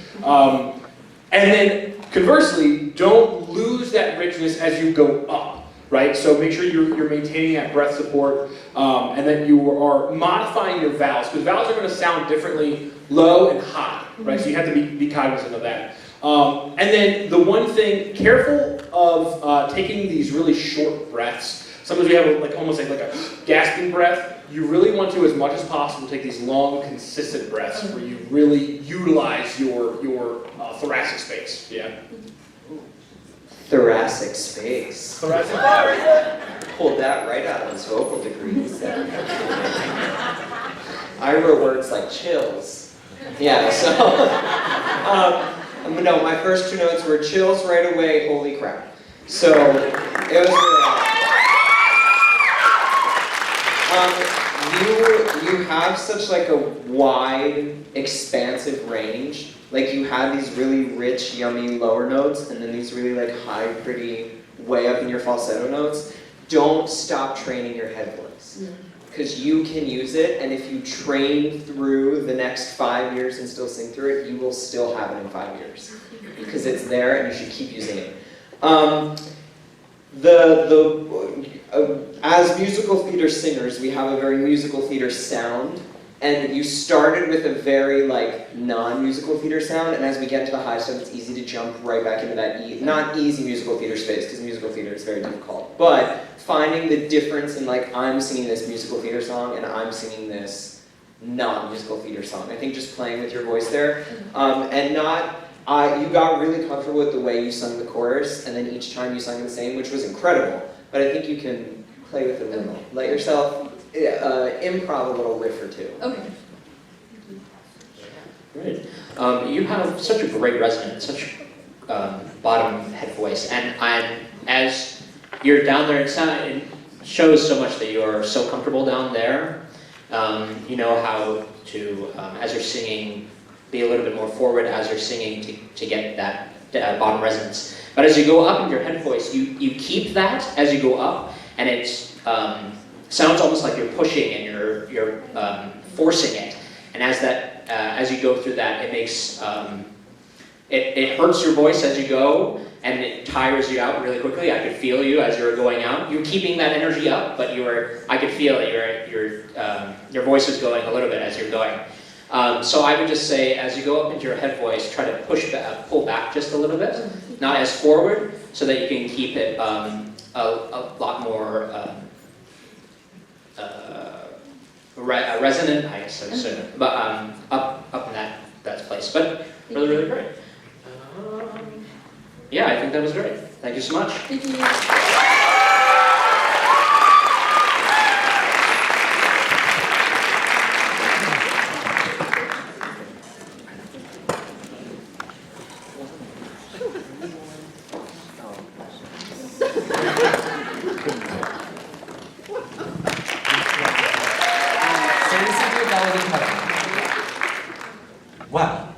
And then conversely, don't lose that richness as you go up, right? So make sure you're maintaining that breath support, and then you are modifying your vowels, because vowels are going to sound differently low and high, right? So you have to be cognizant of that. And then the one thing, careful of taking these really short breaths. Sometimes we have almost like a gasping breath. You really want to, as much as possible, take these long, consistent breaths where you really utilize your thoracic space. Yeah. Thoracic space. Thoracic. Pulled that right out of his vocal degrees. I wrote words like chills. Yeah, so. No, my first two notes were chills right away, holy crap. So, it was really you have such like a wide, expansive range. Like you have these really rich, yummy lower notes, and then these really like high, pretty, way up in your falsetto notes. Don't stop training your head voice. Because you can use it, and if you train through the next 5 years and still sing through it, you will still have it in 5 years. Because it's there, and you should keep using it. As musical theater singers, we have a very musical theater sound, and you started with a very like non-musical theater sound, and as we get to the high stuff, it's easy to jump right back into that not easy musical theater space, because musical theater is very difficult, but finding the difference in like, I'm singing this musical theater song, and I'm singing this non-musical theater song. I think just playing with your voice there, and you got really comfortable with the way you sung the chorus, and then each time you sung the same, which was incredible, but I think you can play with it a little. Let yourself improv a little riff or two. Okay. Great. You have such a great resonance, such bottom head voice, and as you're down there, it shows so much that you're so comfortable down there. You know how to, as you're singing, be a little bit more forward as you're singing to get that bottom resonance. But as you go up in your head voice, you keep that as you go up, and it sounds almost like you're pushing and you're forcing it. And as you go through that, it it hurts your voice as you go, and it tires you out really quickly. I could feel you as you were going out. You were keeping that energy up, but I could feel it. Your voice was going a little bit as you're going. So I would just say, as you go up into your head voice, try to pull back just a little bit, not as forward, so that you can keep it a lot more resonant, I guess, but up in that place. But really, really great. Yeah, I think that was great. Thank you so much. Thank you. Well,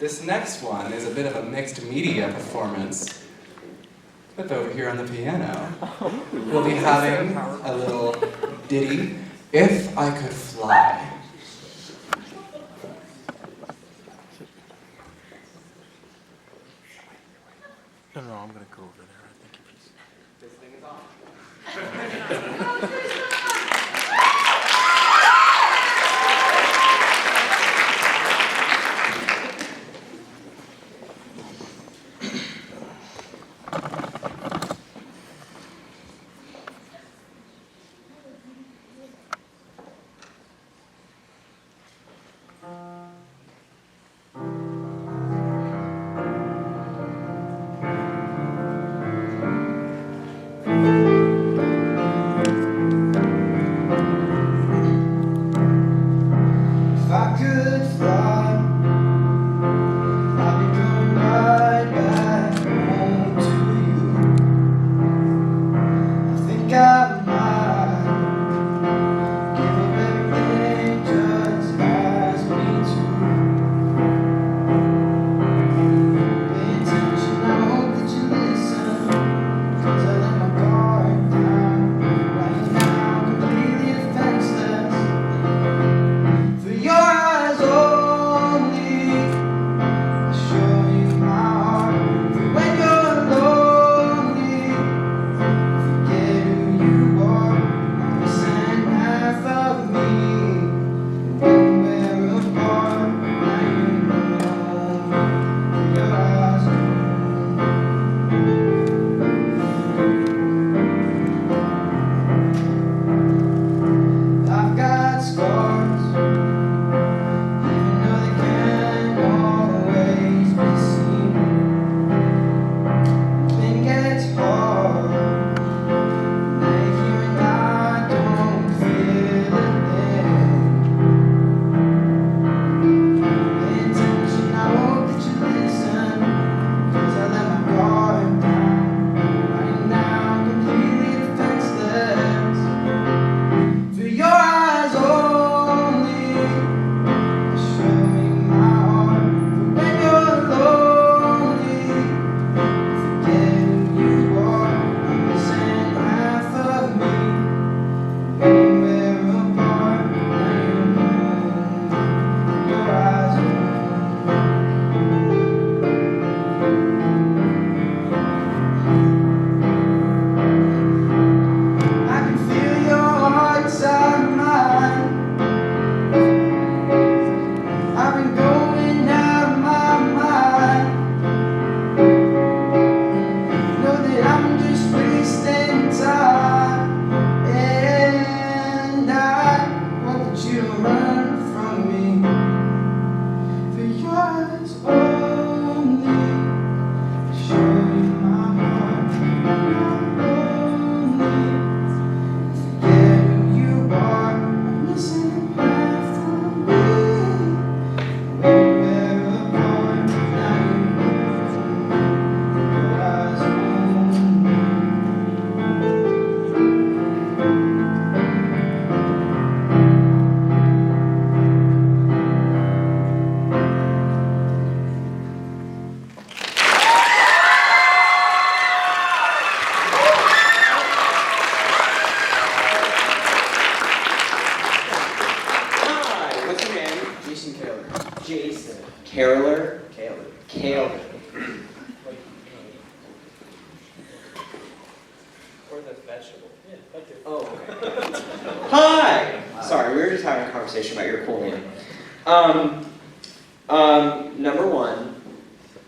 this next one is a bit of a mixed media performance. With over here on the piano, we'll be having a little ditty, If I Could Fly. No, I'm gonna go over there. I think it's... This thing is on. Kahler. Or the vegetable. Yeah, that too. Oh, okay. Hi! Sorry, we were just having a conversation about your cool name. Number one,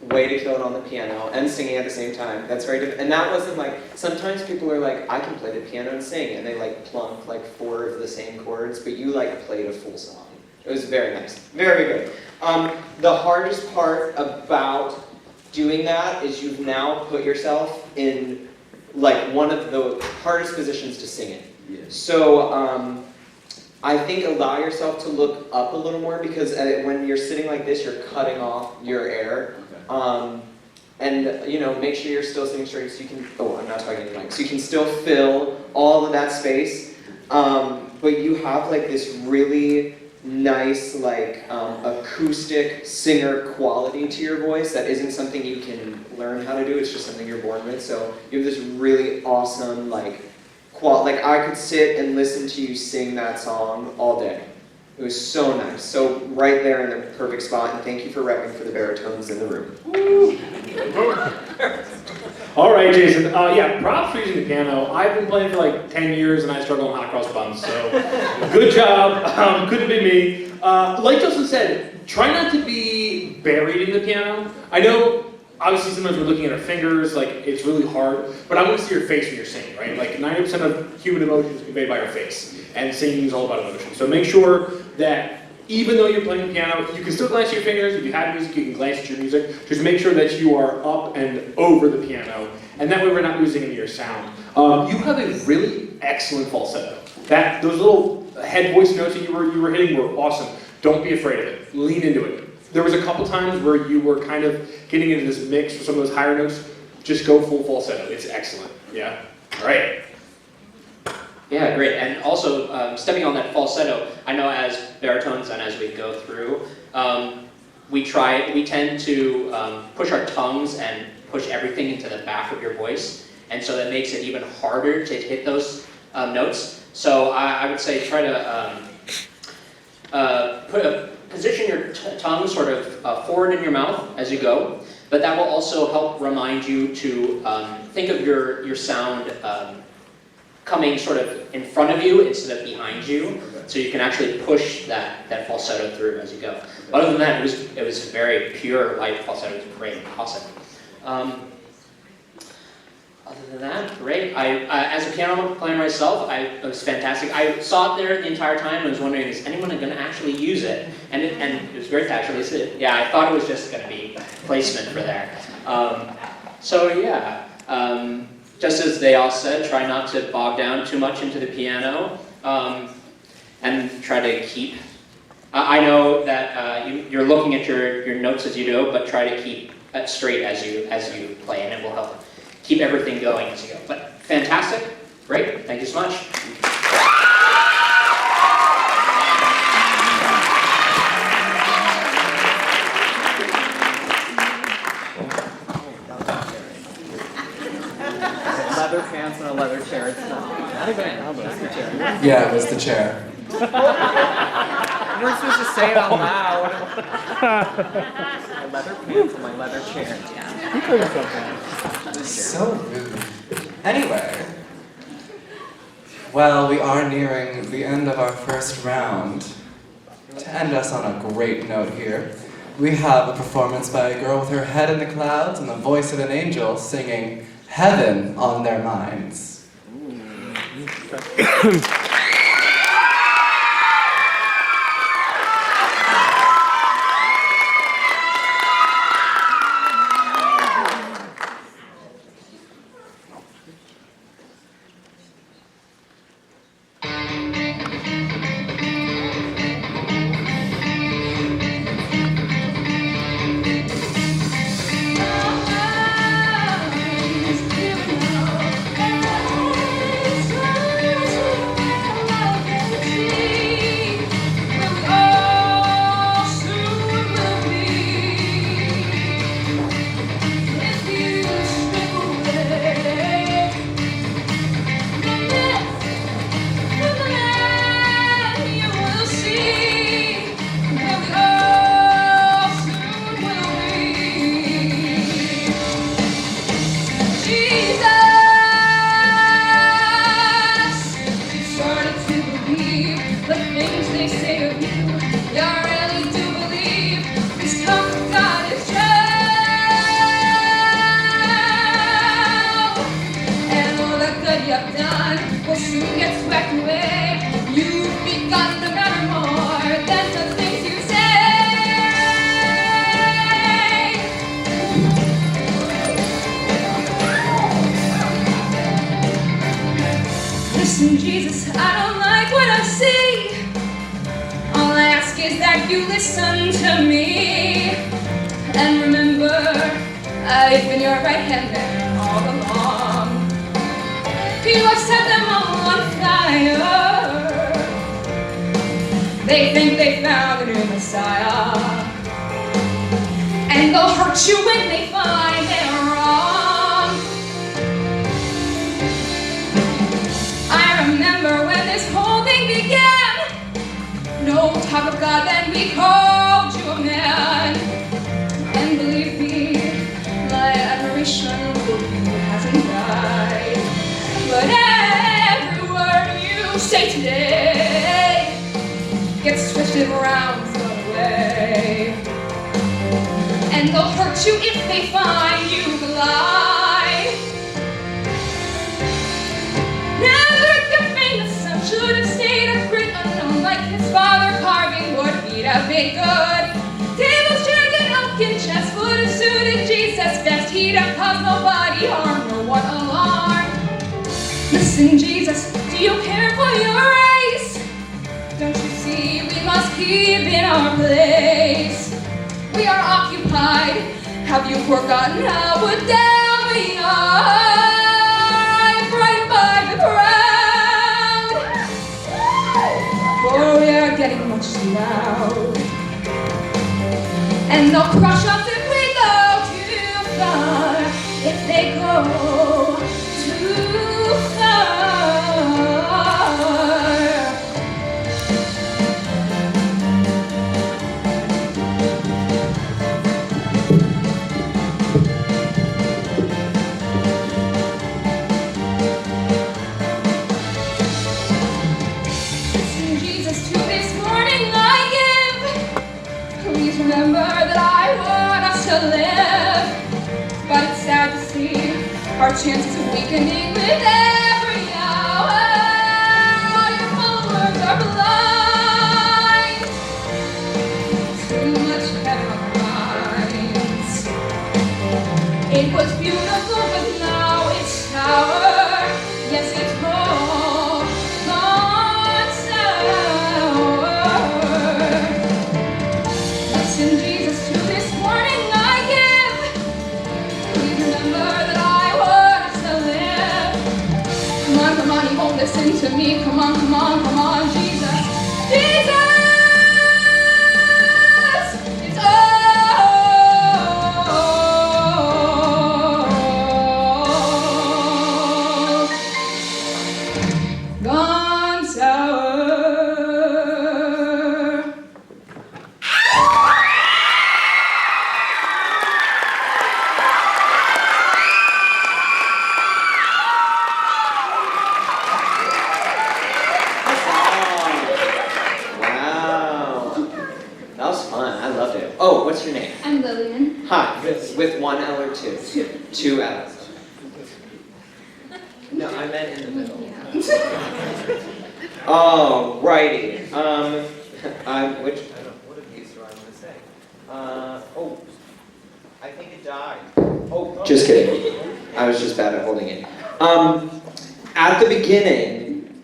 way to kill it on the piano and singing at the same time. That's very different. And that wasn't like, sometimes people are like, I can play the piano and sing, and they like plunk like 4 of the same chords, but you like played a full song. It was very nice. Very good. The hardest part about doing that is you've now put yourself in like one of the hardest positions to sing in. Yeah. So I think allow yourself to look up a little more, because when you're sitting like this, you're cutting off your air. Okay. And you know, make sure you're still sitting straight so you can, oh, I'm not talking to the mic, so you can still fill all of that space. But you have like this really nice like acoustic singer quality to your voice that isn't something you can learn how to do, it's just something you're born with. So you have this really awesome like I could sit and listen to you sing that song all day. It was so nice. So right there in the perfect spot, and thank you for repping for the baritones in the room. All right, Jason. Yeah, props for using the piano. I've been playing for like 10 years and I struggle on hot cross buns, so good job. Couldn't be me. Like Justin said, try not to be buried in the piano. I know, obviously sometimes we're looking at our fingers, like it's really hard, but I want to see your face when you're singing, right? Like 90% of human emotion is conveyed by our face, and singing is all about emotion. So make sure that even though you're playing the piano, you can still glance at your fingers. If you have music, you can glance at your music. Just make sure that you are up and over the piano, and that way we're not losing any of your sound. You have a really excellent falsetto. Those little head voice notes that you were hitting were awesome. Don't be afraid of it. Lean into it. There was a couple times where you were kind of getting into this mix for some of those higher notes. Just go full falsetto. It's excellent. Yeah? All right. Yeah, great. And also, stepping on that falsetto, I know as baritones and as we go through, we tend to push our tongues and push everything into the back of your voice. And so that makes it even harder to hit those notes. So I would say try to position your tongue sort of forward in your mouth as you go. But that will also help remind you to think of your sound coming sort of in front of you instead of behind you, so you can actually push that falsetto through as you go. Other than that, it was very pure, light falsetto. It was great, awesome. Other than that, great. As a piano player myself, it was fantastic. I saw it there the entire time. I was wondering, is anyone going to actually use it? And it was great to actually see it. Yeah, I thought it was just going to be placement for there. So yeah. Just as they all said, try not to bog down too much into the piano, and try to keep. I know that you're looking at your notes as you go, but try to keep it straight as you play, and it will help keep everything going as you go. But fantastic, great, thank you so much. Leather pants and a leather chair. It's not even an elbow, it's the chair. Yeah, it was the chair. You weren't supposed to say it out loud. My leather pants and my leather chair. You could have said that. So rude. Anyway. Well, we are nearing the end of our first round. To end us on a great note here, we have a performance by a girl with her head in the clouds and the voice of an angel singing Heaven on Their Minds. see. All I ask is that you listen to me. And remember, I've been your right hand man all along. You have set them all on fire. They think they found a new Messiah. And they'll hurt you when they find they're wrong. I remember when this whole thing began. No talk of God, then we called you a man. And believe me, my admiration for you hasn't died. But every word you say today gets twisted around and thrown away. And they'll hurt you if they find you lie. Never the famous son should have stayed a great unknown like his father carving wood. He'd have been good. Tables, chairs, and oaken chests would have suited Jesus best. He'd have caused nobody harm, no one alarm. Listen, Jesus, do you care for your race? Don't you see we must keep in our place? We are occupied. Have you forgotten how we're down we are? Right by the ground. For we are getting much too loud. And they'll crush us if we go too far. If they go too far. Listen, Jesus, to this morning I give. Please remember that I want us to live. But it's sad to see our chances of weakening with every hour. All your followers are blind. Too much heaven on our minds. It was beautiful, but now it's sour. Yes, it's all gone sour. Listen, Jesus, to this warning I give. Please remember that I want us to live. Come on, you won't listen to me. Come on, Jesus. Jesus! It's all gone sour. Wow. That was fun. I loved it. Oh, what's your name? I'm Lillian. Hi. With one L or two? Two L's. No, I meant in the middle. Oh, righty. Which, what of these do I want to say? Oh, I think it died. Oh, just kidding. I was just bad at holding it. At the beginning,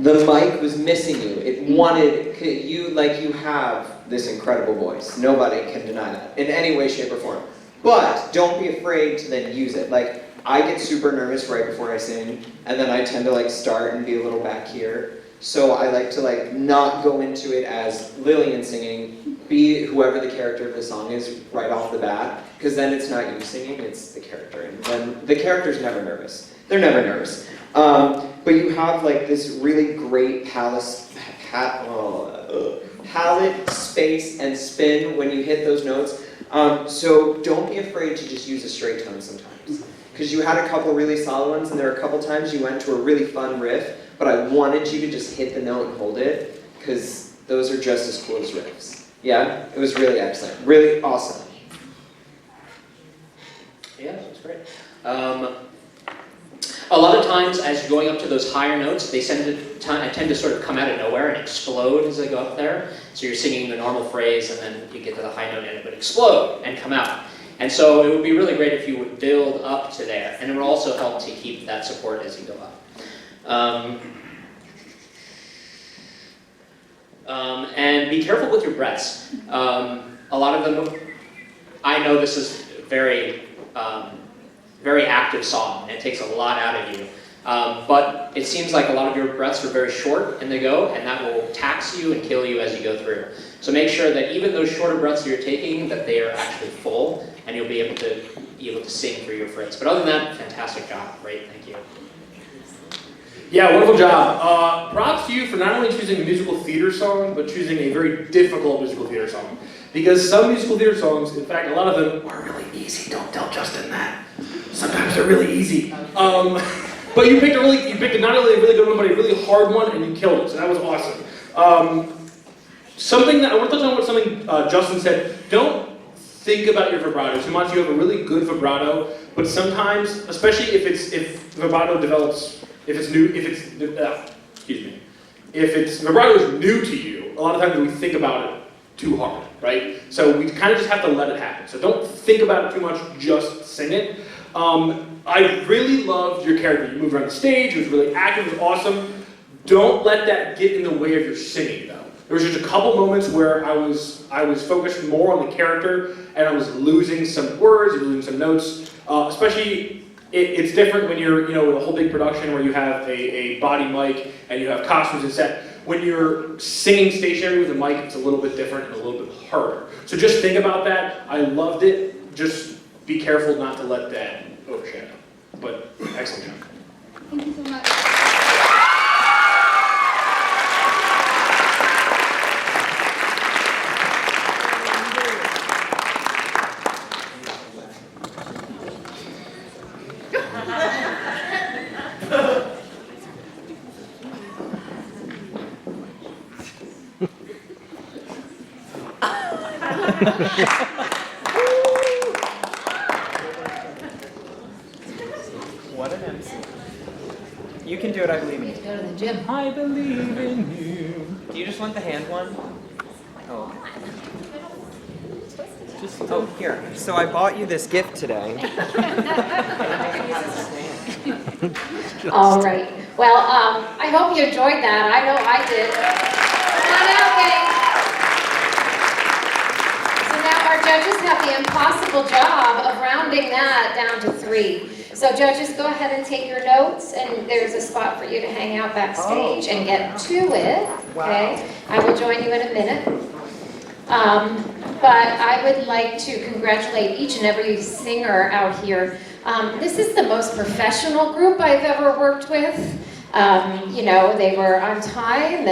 the mic was missing you. It wanted you, like you have this incredible voice. Nobody can deny that in any way, shape, or form. But don't be afraid to then use it. Like, I get super nervous right before I sing, and then I tend to like start and be a little back here. So I like to like not go into it as Lillian singing, be whoever the character of the song is right off the bat, because then it's not you singing, it's the character. And then the character's never nervous. They're never nervous. But you have like this really great palette, space, and spin when you hit those notes. So don't be afraid to just use a straight tone sometimes. Because you had a couple really solid ones, and there are a couple times you went to a really fun riff, but I wanted you to just hit the note and hold it, because those are just as cool as riffs. Yeah? It was really excellent. Really awesome. Yeah, that was great. A lot of times, as you're going up to those higher notes, they tend to sort of come out of nowhere and explode as they go up there. So you're singing the normal phrase, and then you get to the high note, and it would explode and come out. And so it would be really great if you would build up to there, and it would also help to keep that support as you go up. And be careful with your breaths. A lot of them, I know this is very active song, and it takes a lot out of you. But it seems like a lot of your breaths are very short in the go, and that will tax you and kill you as you go through. So make sure that even those shorter breaths that you're taking, that they are actually full, and you'll be able to sing through your fritz. But other than that, fantastic job. Great, thank you. Yeah, wonderful job. Props to you for not only choosing a musical theater song, but choosing a very difficult musical theater song. Because some musical theater songs, in fact, a lot of them are really easy. Don't tell Justin that. Sometimes they're really easy. But you picked not only a really good one, but a really hard one, and you killed it. So that was awesome. Something that I want to touch on was something Justin said. Don't think about your vibrato too much. You have a really good vibrato, but sometimes, especially if vibrato develops, if vibrato is new to you, a lot of times we think about it too hard, right? So we kind of just have to let it happen. So don't think about it too much, just sing it. I really loved your character. You moved around the stage, it was really active, it was awesome. Don't let that get in the way of your singing, though. There was just a couple moments where I was focused more on the character, and I was losing some words, losing some notes. Especially, it's different when you're, with a whole big production where you have a body mic and you have costumes and set. When you're singing stationary with a mic, it's a little bit different and a little bit harder. So just think about that. I loved it. Just be careful not to let that overshadow. But excellent job. Thank you so much. What an MC. You can do it, I believe in you. Go to the gym. I believe in you. Do you just want the hand one? Oh. Oh, here. So I bought you this gift today. All right. Well, I hope you enjoyed that. I know I did. Come on out, gang. So now our judges have the impossible job of rounding that down to 3. So judges, go ahead and take your notes, and there's a spot for you to hang out backstage and get to it. Okay. I will join you in a minute. But I would like to congratulate each and every singer out here. This is the most professional group I've ever worked with. They were on time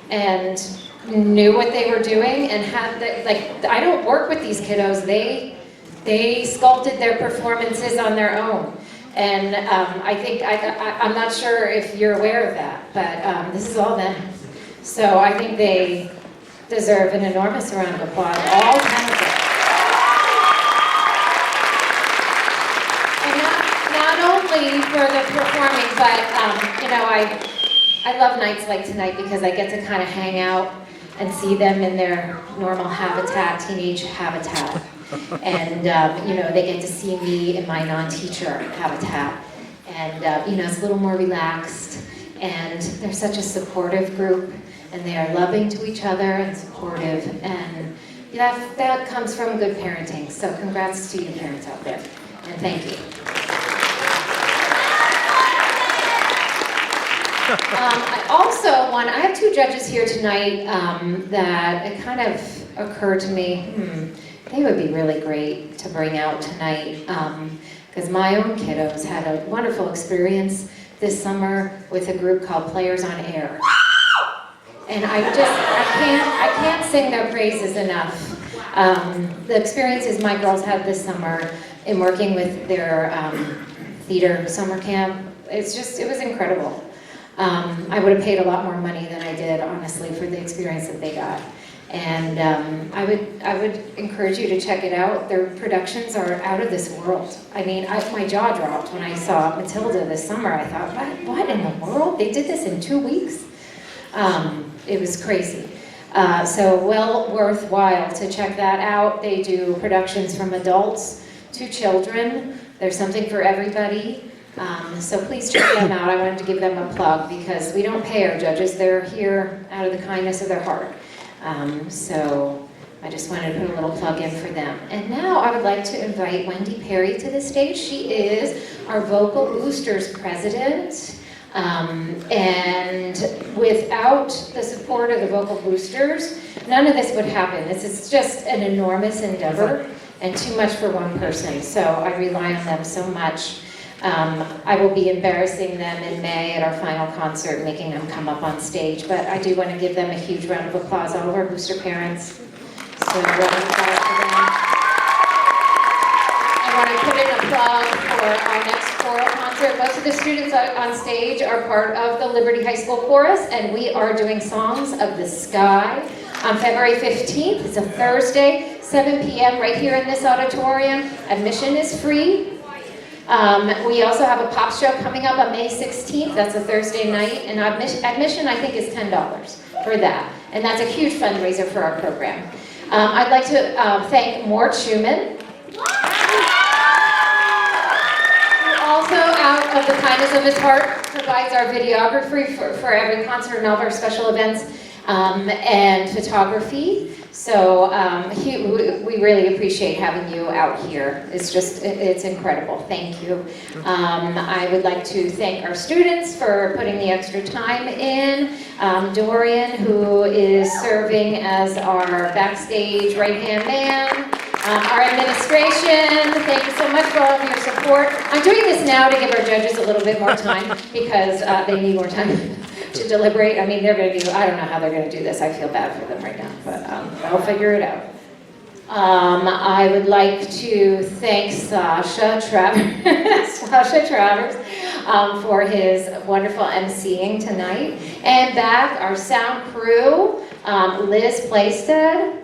and knew what they were doing and had I don't work with these kiddos. They sculpted their performances on their own. And I'm not sure if you're aware of that, but this is all them. So I think they deserve an enormous round of applause, all 10 of them. And not only for the performing, but I love nights like tonight because I get to kind of hang out and see them in their normal habitat, teenage habitat. And they get to see me in my non-teacher habitat. And it's a little more relaxed. And they're such a supportive group. And they are loving to each other and supportive, and that comes from good parenting. So congrats to you parents out there, and thank you. I have 2 judges here tonight that it kind of occurred to me, they would be really great to bring out tonight, because my own kiddos had a wonderful experience this summer with a group called Players on Air. And I can't sing their praises enough. The experiences my girls had this summer in working with their theater summer camp, it was incredible. I would have paid a lot more money than I did, honestly, for the experience that they got. And I would encourage you to check it out. Their productions are out of this world. I mean, my jaw dropped when I saw Matilda this summer. I thought, what in the world? They did this in 2 weeks? It was crazy. So well worthwhile to check that out. They do productions from adults to children. There's something for everybody. So please check them out. I wanted to give them a plug because we don't pay our judges. They're here out of the kindness of their heart. So I just wanted to put a little plug in for them. And now I would like to invite Wendy Perry to the stage. She is our Vocal Boosters president. And without the support of the Vocal Boosters, none of this would happen. This is just an enormous endeavor and too much for one person. So I rely on them so much. I will be embarrassing them in May at our final concert, making them come up on stage. But I do want to give them a huge round of applause, all of our booster parents. So a round of applause for them. I want to put in a plug for our next choral concert. Most of the students on stage are part of the Liberty High School Chorus, and we are doing Songs of the Sky on February 15th. It's a Thursday, 7 p.m. right here in this auditorium. Admission is free. We also have a pop show coming up on May 16th. That's a Thursday night, and admission I think is $10 for that. And that's a huge fundraiser for our program. I'd like to thank Mort Schumann, who also, out of the kindness of his heart, provides our videography for every concert and all of our special events, and photography. So we really appreciate having you out here. It's incredible. Thank you. I would like to thank our students for putting the extra time in. Dorian, who is serving as our backstage right-hand man. Our administration, thank you so much for all of your support. I'm doing this now to give our judges a little bit more time because they need more time to deliberate. I mean, they're going to do, I don't know how they're going to do this. I feel bad for them right now, but they'll figure it out. I would like to thank Sasha Travers for his wonderful emceeing tonight. And back, our sound crew, Liz Plaisted,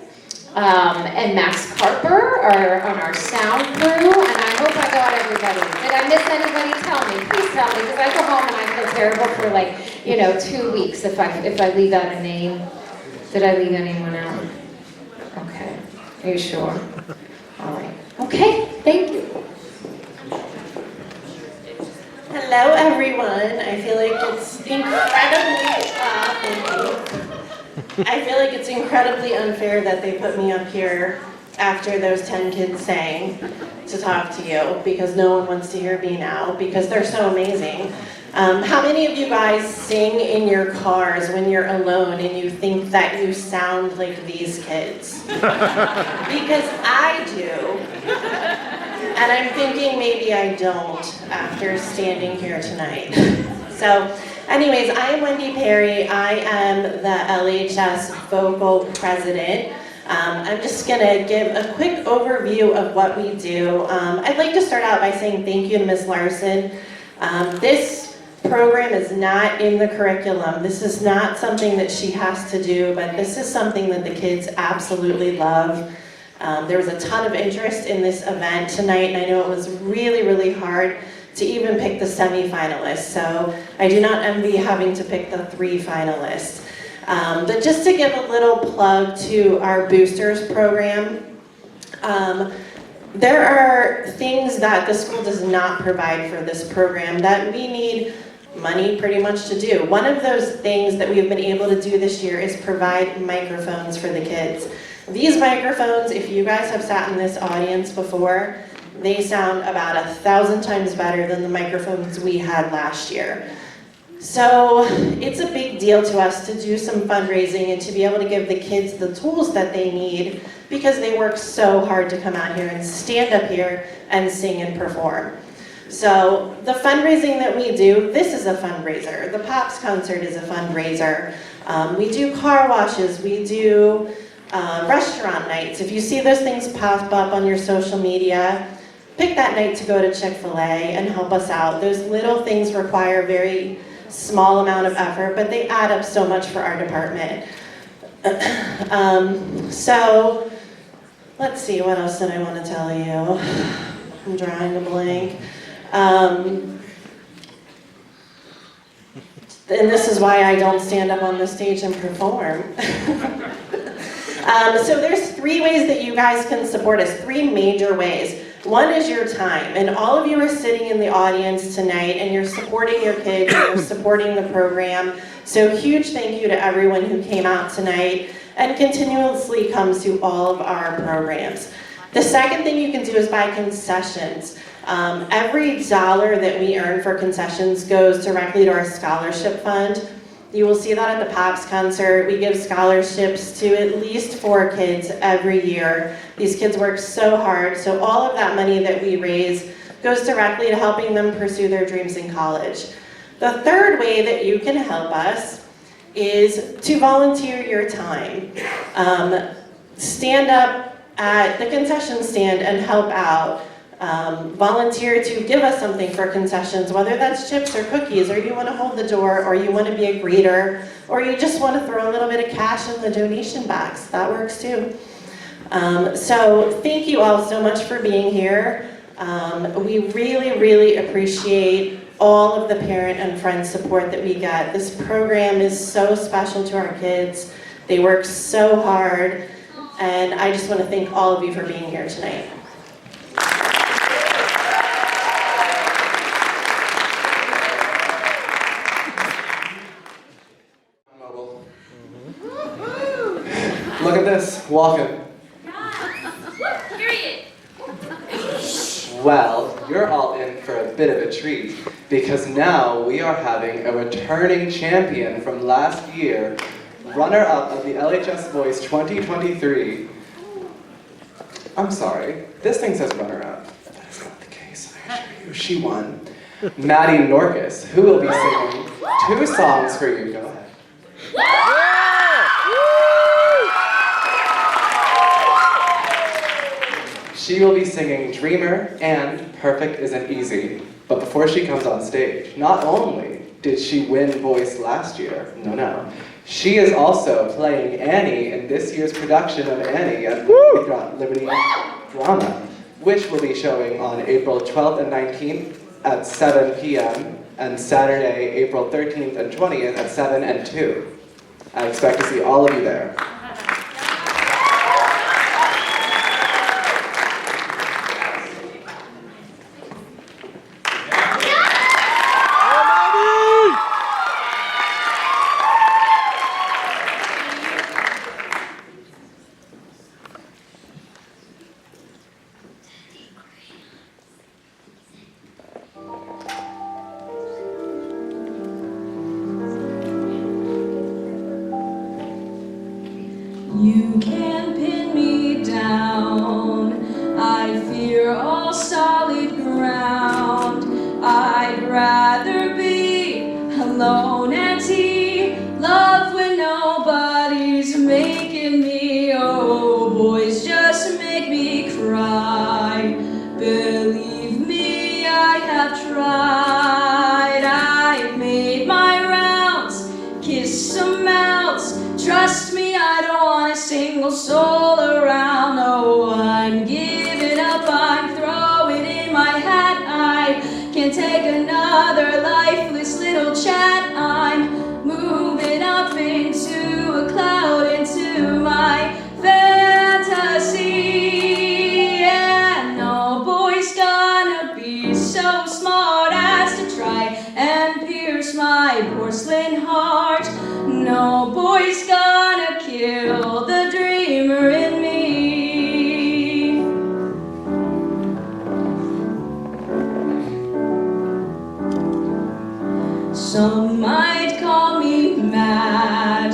and Max Carper are on our sound crew, and I hope I got everybody. Did I miss anybody? Tell me, please tell me, because I go home and I feel terrible for 2 weeks if I leave out a name. Did I leave anyone out? Okay, are you sure? All right. Okay, thank you. Hello, everyone. I feel like it's incredibly. Thank you. I feel like it's incredibly unfair that they put me up here after those 10 kids sang to talk to you because no one wants to hear me now because they're so amazing. How many of you guys sing in your cars when you're alone and you think that you sound like these kids? Because I do. And I'm thinking maybe I don't after standing here tonight. So. Anyways, I am Wendy Perry. I am the LHS Vocal President. I'm just going to give a quick overview of what we do. I'd like to start out by saying thank you to Ms. Larson. This program is not in the curriculum. This is not something that she has to do, but this is something that the kids absolutely love. There was a ton of interest in this event tonight, and I know it was really, really hard to even pick the semi-finalists, so I do not envy having to pick the 3 finalists. But just to give a little plug to our boosters program, there are things that the school does not provide for this program that we need money pretty much to do. One of those things that we've been able to do this year is provide microphones for the kids. These microphones, if you guys have sat in this audience before, they sound about 1,000 times better than the microphones we had last year. So it's a big deal to us to do some fundraising and to be able to give the kids the tools that they need because they work so hard to come out here and stand up here and sing and perform. So the fundraising that we do, this is a fundraiser. The Pops concert is a fundraiser. We do car washes, we do restaurant nights. If you see those things pop up on your social media, pick that night to go to Chick-fil-A and help us out. Those little things require a very small amount of effort, but they add up so much for our department. So let's see, what else did I want to tell you? I'm drawing a blank. And this is why I don't stand up on the stage and perform. So there's 3 ways that you guys can support us, 3 major ways. One is your time, and all of you are sitting in the audience tonight and you're supporting your kids, and you're supporting the program. So huge thank you to everyone who came out tonight and continuously comes to all of our programs. The second thing you can do is buy concessions. Every dollar that we earn for concessions goes directly to our scholarship fund. You will see that at the Pops concert. We give scholarships to at least 4 kids every year. These kids work so hard, so all of that money that we raise goes directly to helping them pursue their dreams in college. The third way that you can help us is to volunteer your time. Stand up at the concession stand and help out. Volunteer to give us something for concessions, whether that's chips or cookies, or you want to hold the door, or you want to be a greeter, or you just want to throw a little bit of cash in the donation box. That works too. So thank you all so much for being here. We really, really appreciate all of the parent and friend support that we get. This program is so special to our kids. They work so hard, and I just want to thank all of you for being here tonight. Look at this, walking. Period. Well, you're all in for a bit of a treat, because now we are having a returning champion from last year, runner-up of the LHS Voice 2023. I'm sorry, this thing says runner-up. That is not the case, I assure you. She won. Maddie Norkus, who will be singing 2 songs for you. Go ahead. She will be singing Dreamer and Perfect Isn't Easy. But before she comes on stage, not only did she win Voice last year, no, she is also playing Annie in this year's production of Annie at Liberty Drama, which will be showing on April 12th and 19th at 7 p.m. and Saturday, April 13th and 20th at 7 and 2. I expect to see all of you there. You can pin me down, I fear all solid ground. I'd rather be alone at tea, love when nobody's making me. Oh, boys just make me cry. Believe me, I have tried. I've made my rounds, kissed some mouths. Trust me, I don't want a single soul around. Oh, I'm giving up, I'm throwing in my hat. I can't take another lifeless little chat. I'm moving up into a cloud, into my fantasy. And no boy's gonna be so smart as to try and pierce my porcelain heart. No boy's gonna kill the dreamer in me. Some might call me mad,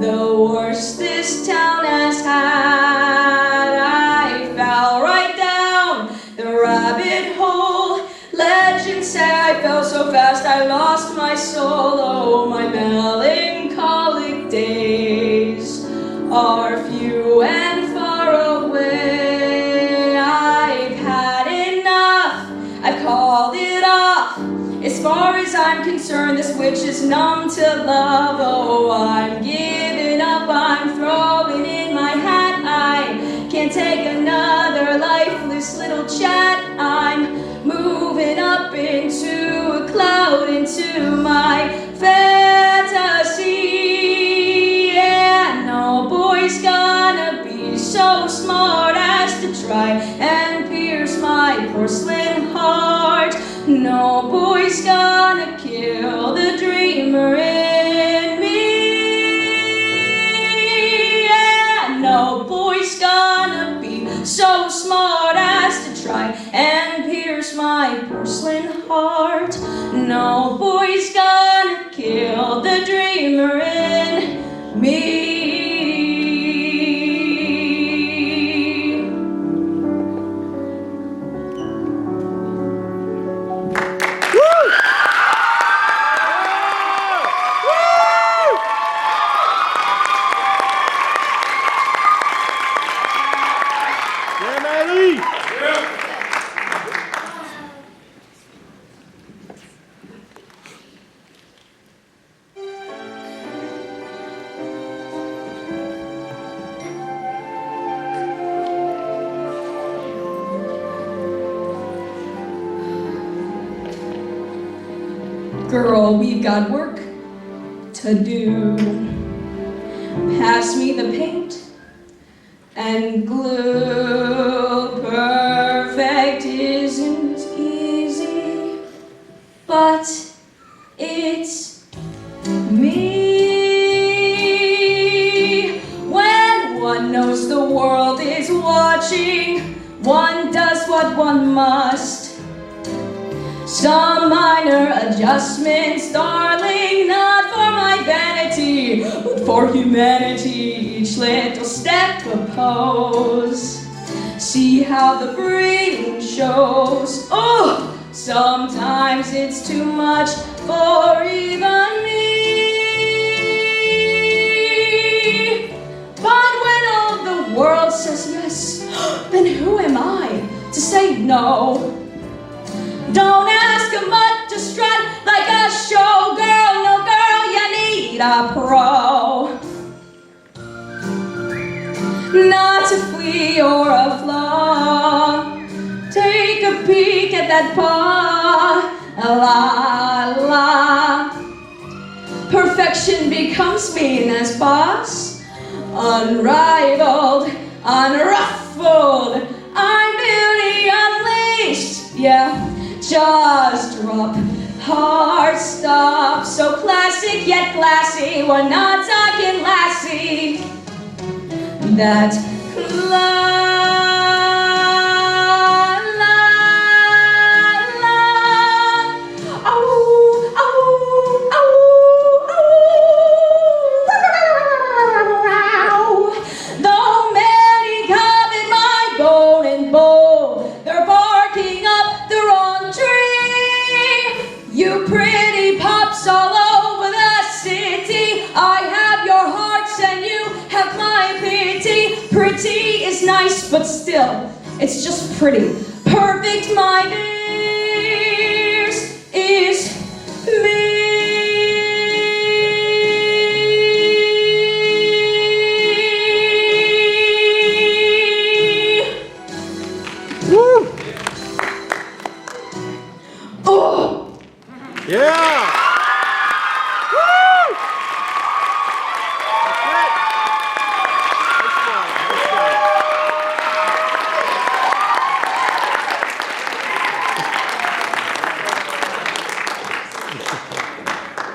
the worst this town has had. I fell right down the rabbit hole. Legends say I fell so fast I lost my soul. Oh, my melancholic days are few and far away. I've had enough, I've called it off. As far as I'm concerned, this witch is numb to love. Oh, I'm giving up, I'm throwing in my hat. I can't take another lifeless little chat. I'm moving up into a cloud, into my fantasy. And no boy's gonna be so smart as to try and pierce my porcelain heart. No boy's gonna kill the dreamer in me. Yeah, no boy's gonna be so smart as to try and pierce my porcelain heart. No boy's gonna kill the dreamer in me. Yeah, Maddie! Girl, we've got work to do. Pass me the paint and glue. Perfect isn't easy, but it's me. When one knows the world is watching, one does what one must. Some minor adjustments, darling, not for my vanity, but for humanity. Each little step propose. See how the breathing shows. Oh, sometimes it's too much for even me. But when all the world says yes, then who am I to say no? Don't ask a mutt to strut like a showgirl. No, girl, you need a pro. Not a flea or a flaw. Take a peek at that paw. La, la. Perfection becomes mean as boss. Unrivaled, unruffled. I'm beauty unleashed. Yeah. Just drop, heart stop, so classic yet classy. We're not talking lassie. That la la la. Oh oh oh oh. Though many covet my golden bowl, they're barking up their own. You pretty pups all over the city. I have your hearts and you have my pity. Pretty is nice, but still, it's just pretty. Perfect, my dears, is me. Woo! Oh! Yeah! Woo! That's it.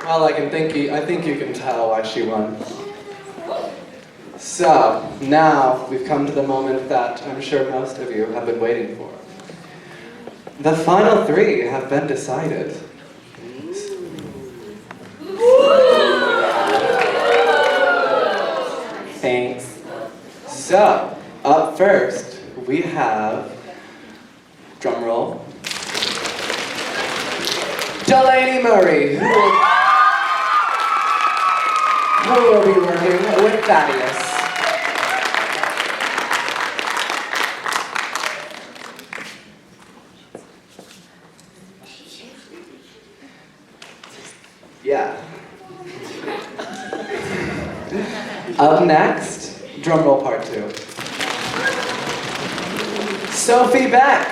Well, I think you can tell why she won. So, now we've come to the moment that I'm sure most of you have been waiting for. The final three have been decided. Thanks. So, up first, we have, drum roll, Delaney Murray, who will be working with Thaddeus. Yeah. Up next, drum roll part 2. Sophie Beck.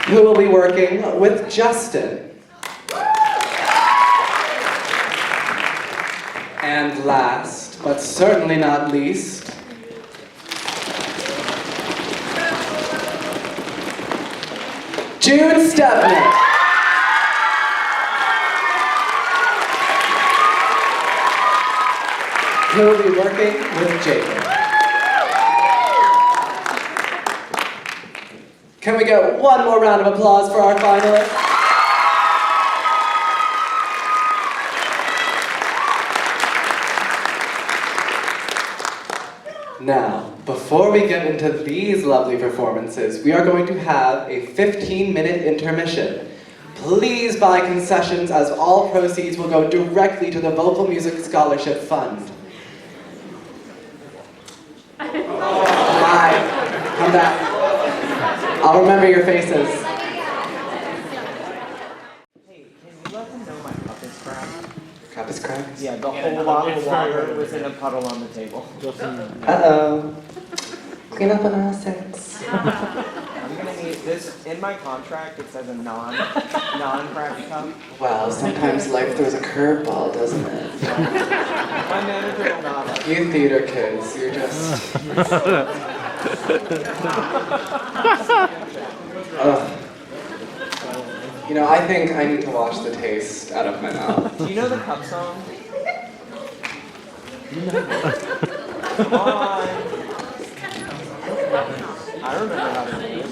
Who will be working with Justin. And last, but certainly not least, Jude Stebner. Who will be working with Jacob. Can we get one more round of applause for our finalists? Now, before we get into these lovely performances, we are going to have a 15-minute intermission. Please buy concessions, as all proceeds will go directly to the Vocal Music Scholarship Fund. Hi, come back. I'll remember your faces. Hey, can you let them know my cup is cracked? Cup is cracked? Yeah, the whole bottle of water was in a puddle on the table. Uh-oh. Clean up on assets. I'm gonna need this, in my contract, it says a non-cracked cup. Well, sometimes life throws a curveball, doesn't it? My manager will not like You theater kids, you're just... Ugh. You know, I think I need to wash the taste out of my mouth. Do you know the cup song? Come on. I remember how to do it.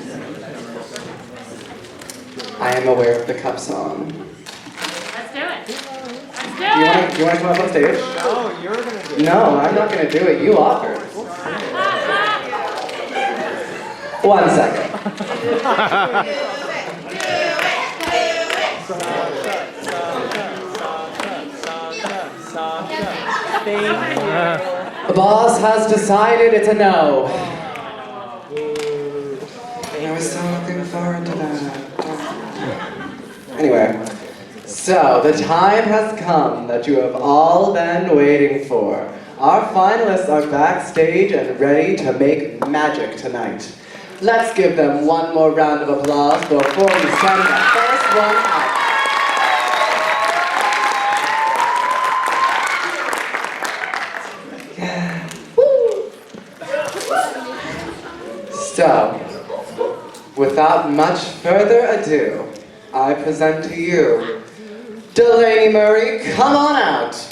I am aware of the cup song. Let's do it. Let's do Do you want to come up on stage? No, you're gonna do it. No, I'm not going to do it. You offered. 1 second. The boss has decided it's a no. I was so looking forward to that. Anyway, so the time has come that you have all been waiting for. Our finalists are backstage and ready to make magic tonight. Let's give them one more round of applause before we send the first one out. Yeah. Woo. So, without much further ado, I present to you Delaney Murray, come on out.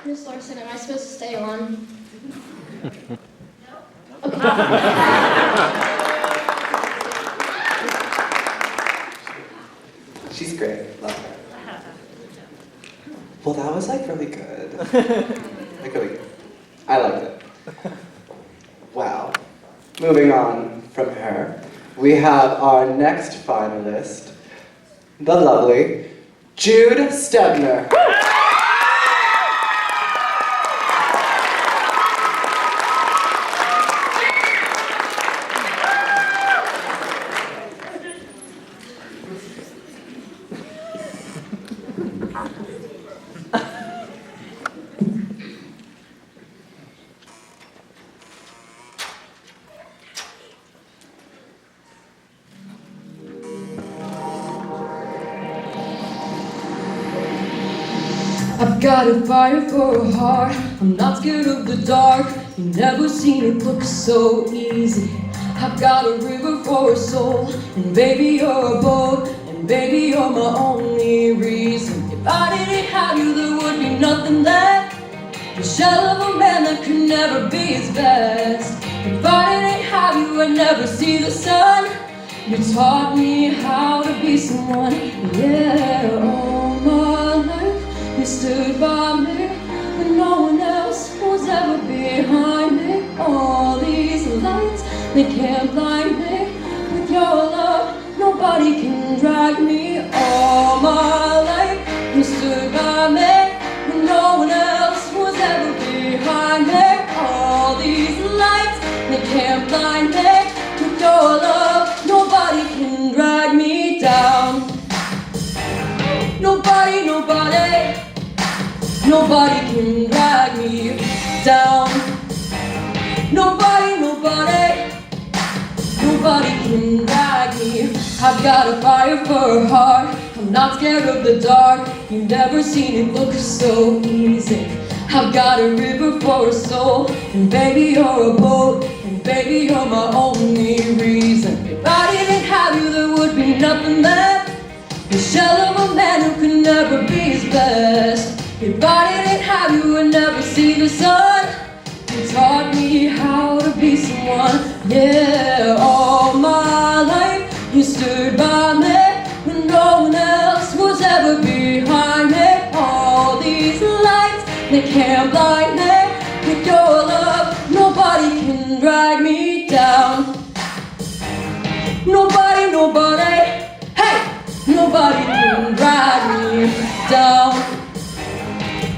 Miss Larson, am I supposed to stay on? She's great. Love her. Well, that was like really good. Like really good. I liked it. Wow. Moving on from her, we have our next finalist, the lovely Jude Stebner. I've got a fire for a heart, I'm not scared of the dark. You've never seen it look so easy. I've got a river for a soul, and baby you're a boat, and baby you're my only reason. If I didn't have you there would be nothing left, the shell of a man that could never be his best. If I didn't have you I'd never see the sun. You taught me how to be someone, yeah, all my life. You stood by me when no one else was ever behind me. All these lights, they can't blind me. With your love, nobody can drag me. All my life, you stood by me when no one else was ever behind me. All these lights, they can't blind me. With your love, nobody can drag me down. Nobody, nobody. Nobody can drag me down. Nobody, nobody. Nobody can drag me. I've got a fire for a heart, I'm not scared of the dark. You've never seen it look so easy. I've got a river for a soul, and baby you're a boat, and baby you're my only reason. If I didn't have you there would be nothing left, the shell of a man who could never be his best. If I didn't have you I'd never see the sun. You taught me how to be someone, yeah, all my life. You stood by me when no one else was ever behind me. All these lights, they can't blind me. With your love, nobody can drag me down. Nobody, nobody, hey, nobody can drag me down.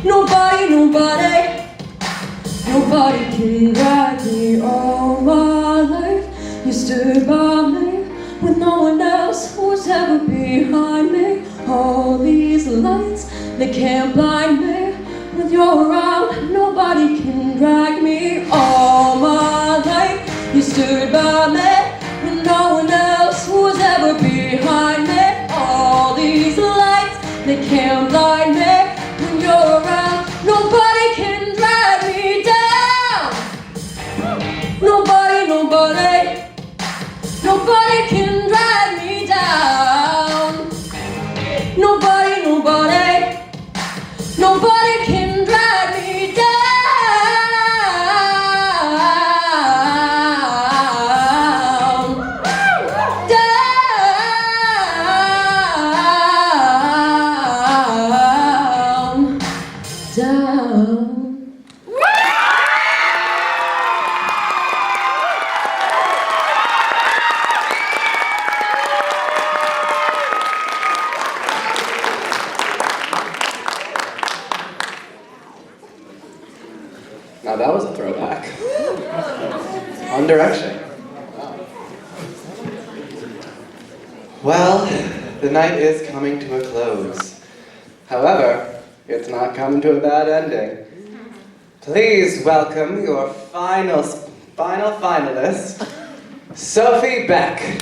Nobody, nobody. Nobody can drag me. All my life you stood by me when no one else was ever behind me. All these lights, they can't blind me. When you're around, nobody can drag me. All my life you stood by me when no one else was ever behind me. All these lights, they can't blind me. When you're around, nobody can drag me down. Nobody, nobody. Nobody can drag me down. Nobody, nobody. Nobody can drag me down. Now that was a throwback. One Direction. Well, the night is coming to a close. However, it's not coming to a bad ending. Please welcome your final finalist, Sophie Beck.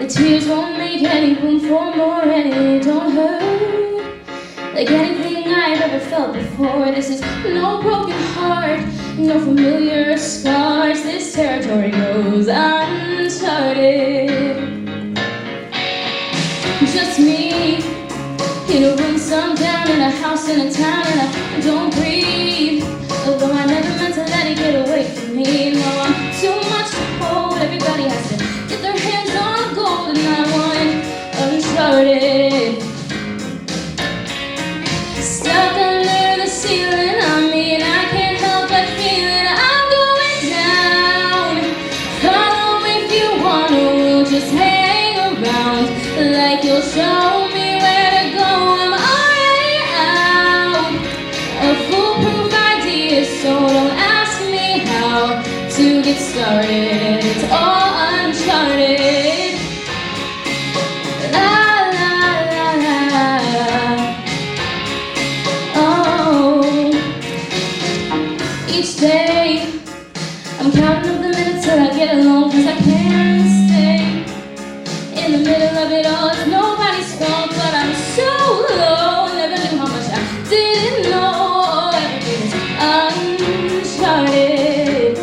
Tears won't make any room for no more and it don't hurt like anything I've ever felt before. This is no broken heart, no familiar scars. This territory goes uncharted. Just me in a room, some down in a house in a town, and I don't breathe. Although I never meant to let it get away from me. No, I'm too much to hold. Everybody has to get their hands on gold, and I want uncharted. Stuck under the ceiling, I mean, I can't help but feeling I'm going down. Follow if you wanna, we'll just hang around like you'll show me where to go. I'm already out of foolproof ideas, so don't ask me how to get started. It's all uncharted. La la la la. Oh, each day I'm counting up the minutes till I get alone, 'cause I can't stay in the middle of it all. It's nobody's fault, but I'm so low. Never knew how much I didn't know. Everything's uncharted.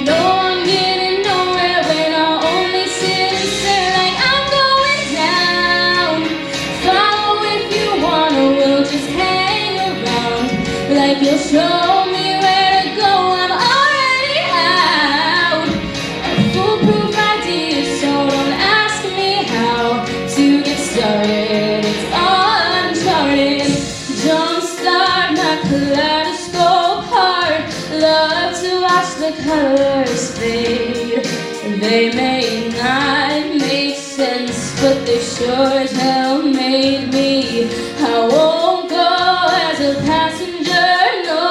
No, I'm getting nowhere when I only sit and stare like I'm going down. Follow if you wanna, we'll just hang around like you'll show me where to go. I'm already out of foolproof ideas, so don't ask me how to get started. It's all uncharted. Jumpstart my kaleidoscope heart. Love to watch the colors fade. They may not make sense, but they sure as hell made me. I won't go as a passenger, no,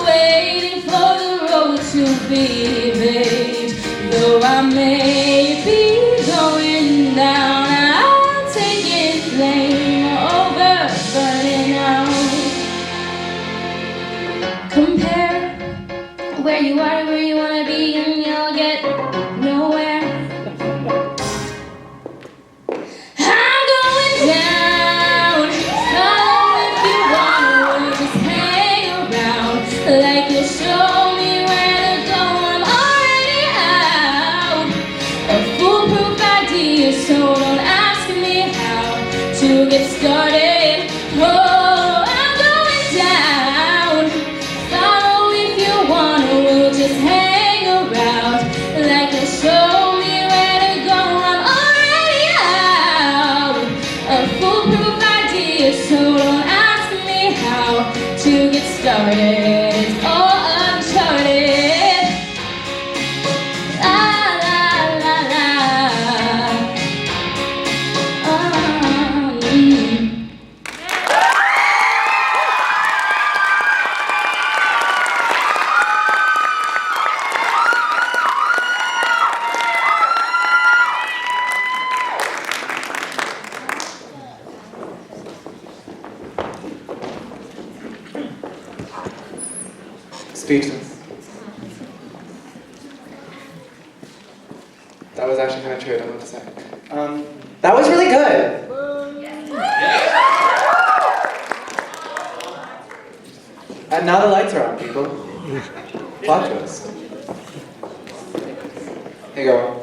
waiting for the road to be paved. Though I may be going down, I'll take it flame over burning out. Compare where you are to where you wanna be, and you'll get nowhere. I'm going down. Follow if you wanna, we'll just hang around like you'll show me where to go. I'm already out of foolproof ideas, so don't ask me how to get started. Oh, I'm going down. Follow if you wanna, we'll just hang around like you'll show me where to go. I'm already out of foolproof ideas, so don't ask me how to get started. It's all uncharted. La la la la. Speechless. That was actually kind of true, I don't know what to say. That was really good. And now the lights are on, people. Watch us. Hey, girl.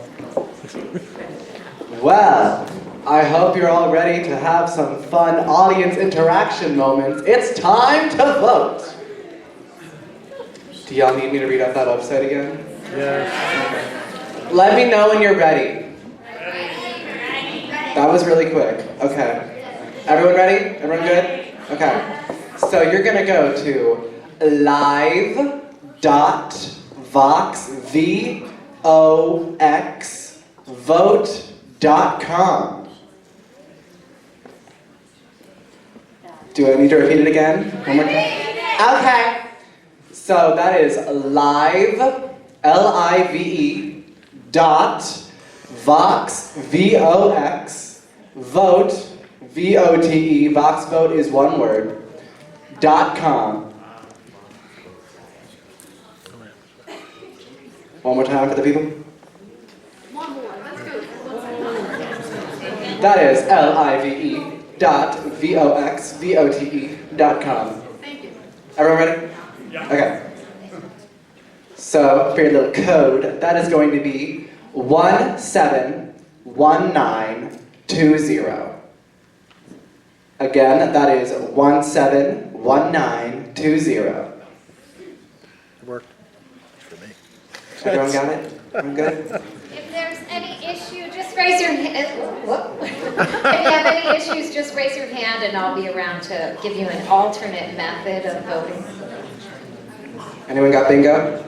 Well, I hope you're all ready to have some fun audience interaction moments. It's time to vote. Do y'all need me to read out that website again? Yes. Let me know when you're ready. That was really quick. Okay. Everyone ready? Everyone good? Okay. So you're gonna go to live.voxvote.com. Do I need to repeat it again? One more time? Okay. So that is live, L-I-V-E, dot, vox, V-O-X, vote, V-O-T-E, vox vote is one word, .com. One more time for the people. One more. Let's go. That is live.voxvote.com. Thank you. Everyone ready? Yeah. Okay. So, for your little code, that is going to be 171920. Again, that is 171920. It worked. For me. Everyone got it? I'm good? If there's any issue, just raise your hand. If you have any issues, just raise your hand and I'll be around to give you an alternate method of voting. Anyone got bingo?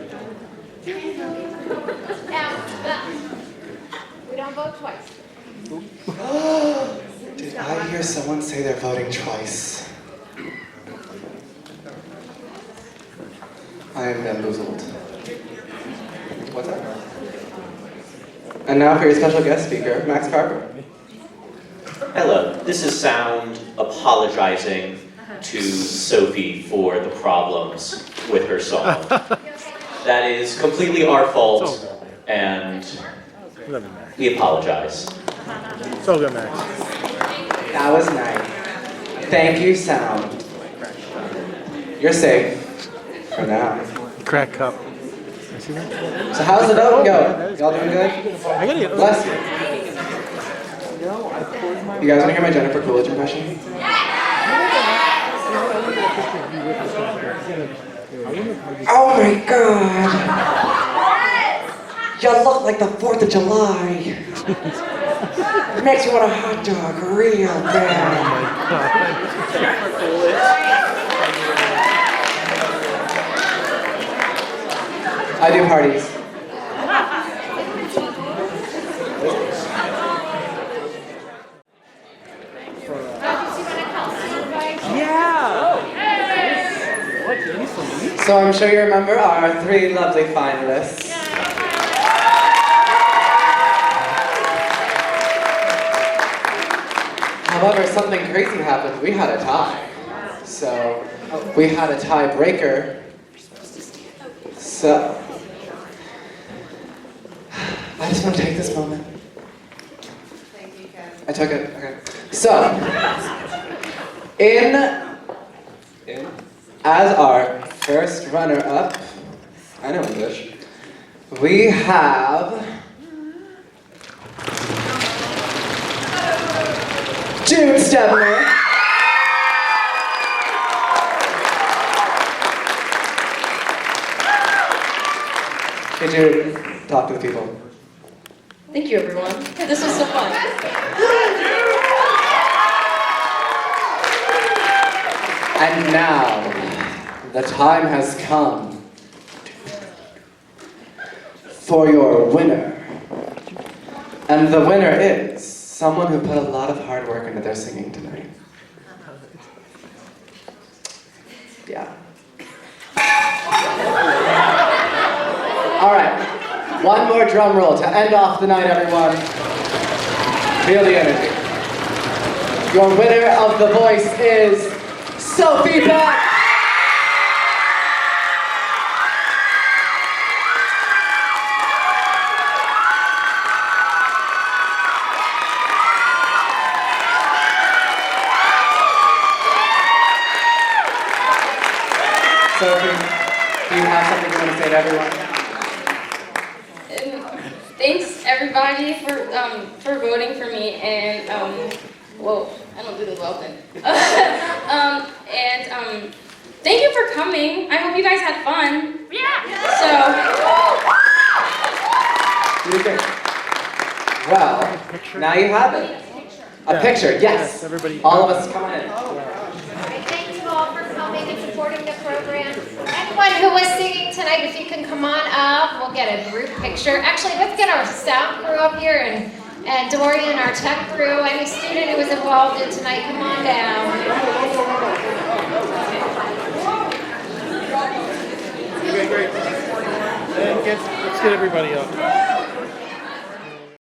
We don't vote twice. Did I hear someone say they're voting twice? I am bamboozled. What's that? And now for your special guest speaker, Max Carper. Hello, this is Sound apologizing to Sophie for the problems with her song. That is completely our fault, and we apologize. So good, Max. That was nice. Thank you, Sound. You're safe. For now. Crack cup. So how's the vote going? Y'all doing good? I gotta get. Bless you. You guys want to hear my Jennifer Coolidge impression? Oh my God! You look like the 4th of July. Makes you want a hot dog real bad. I do parties. So I'm sure you remember our 3 lovely finalists. However, something crazy happened. We had a tie. So we had a tiebreaker. So I just want to take this moment. I took it. Okay. So as our first runner-up, I know English, we have Jude Stebner. Hey Jude, talk to the people. Thank you, everyone. This was so fun. And now, the time has come for your winner. And the winner is someone who put a lot of hard work into their singing tonight. Yeah. All right, one more drum roll to end off the night, everyone. Feel the energy. Your winner of The Voice is Sophie Beck. Sophie, do you have something you want to say to everyone? Thanks everybody for voting for me, and whoa, I don't do this often. Thank you for coming. I hope you guys had fun. Yeah. You did great. Well, now you have it. A picture, yes. Everybody. All of us come on in. Thank you all for coming and supporting the program. Anyone who was singing tonight, if you can come on up, we'll get a group picture. Actually, let's get our sound crew up here and Dorian, our tech crew. Any student who was involved in tonight, come on down. Okay, great. And let's get everybody up.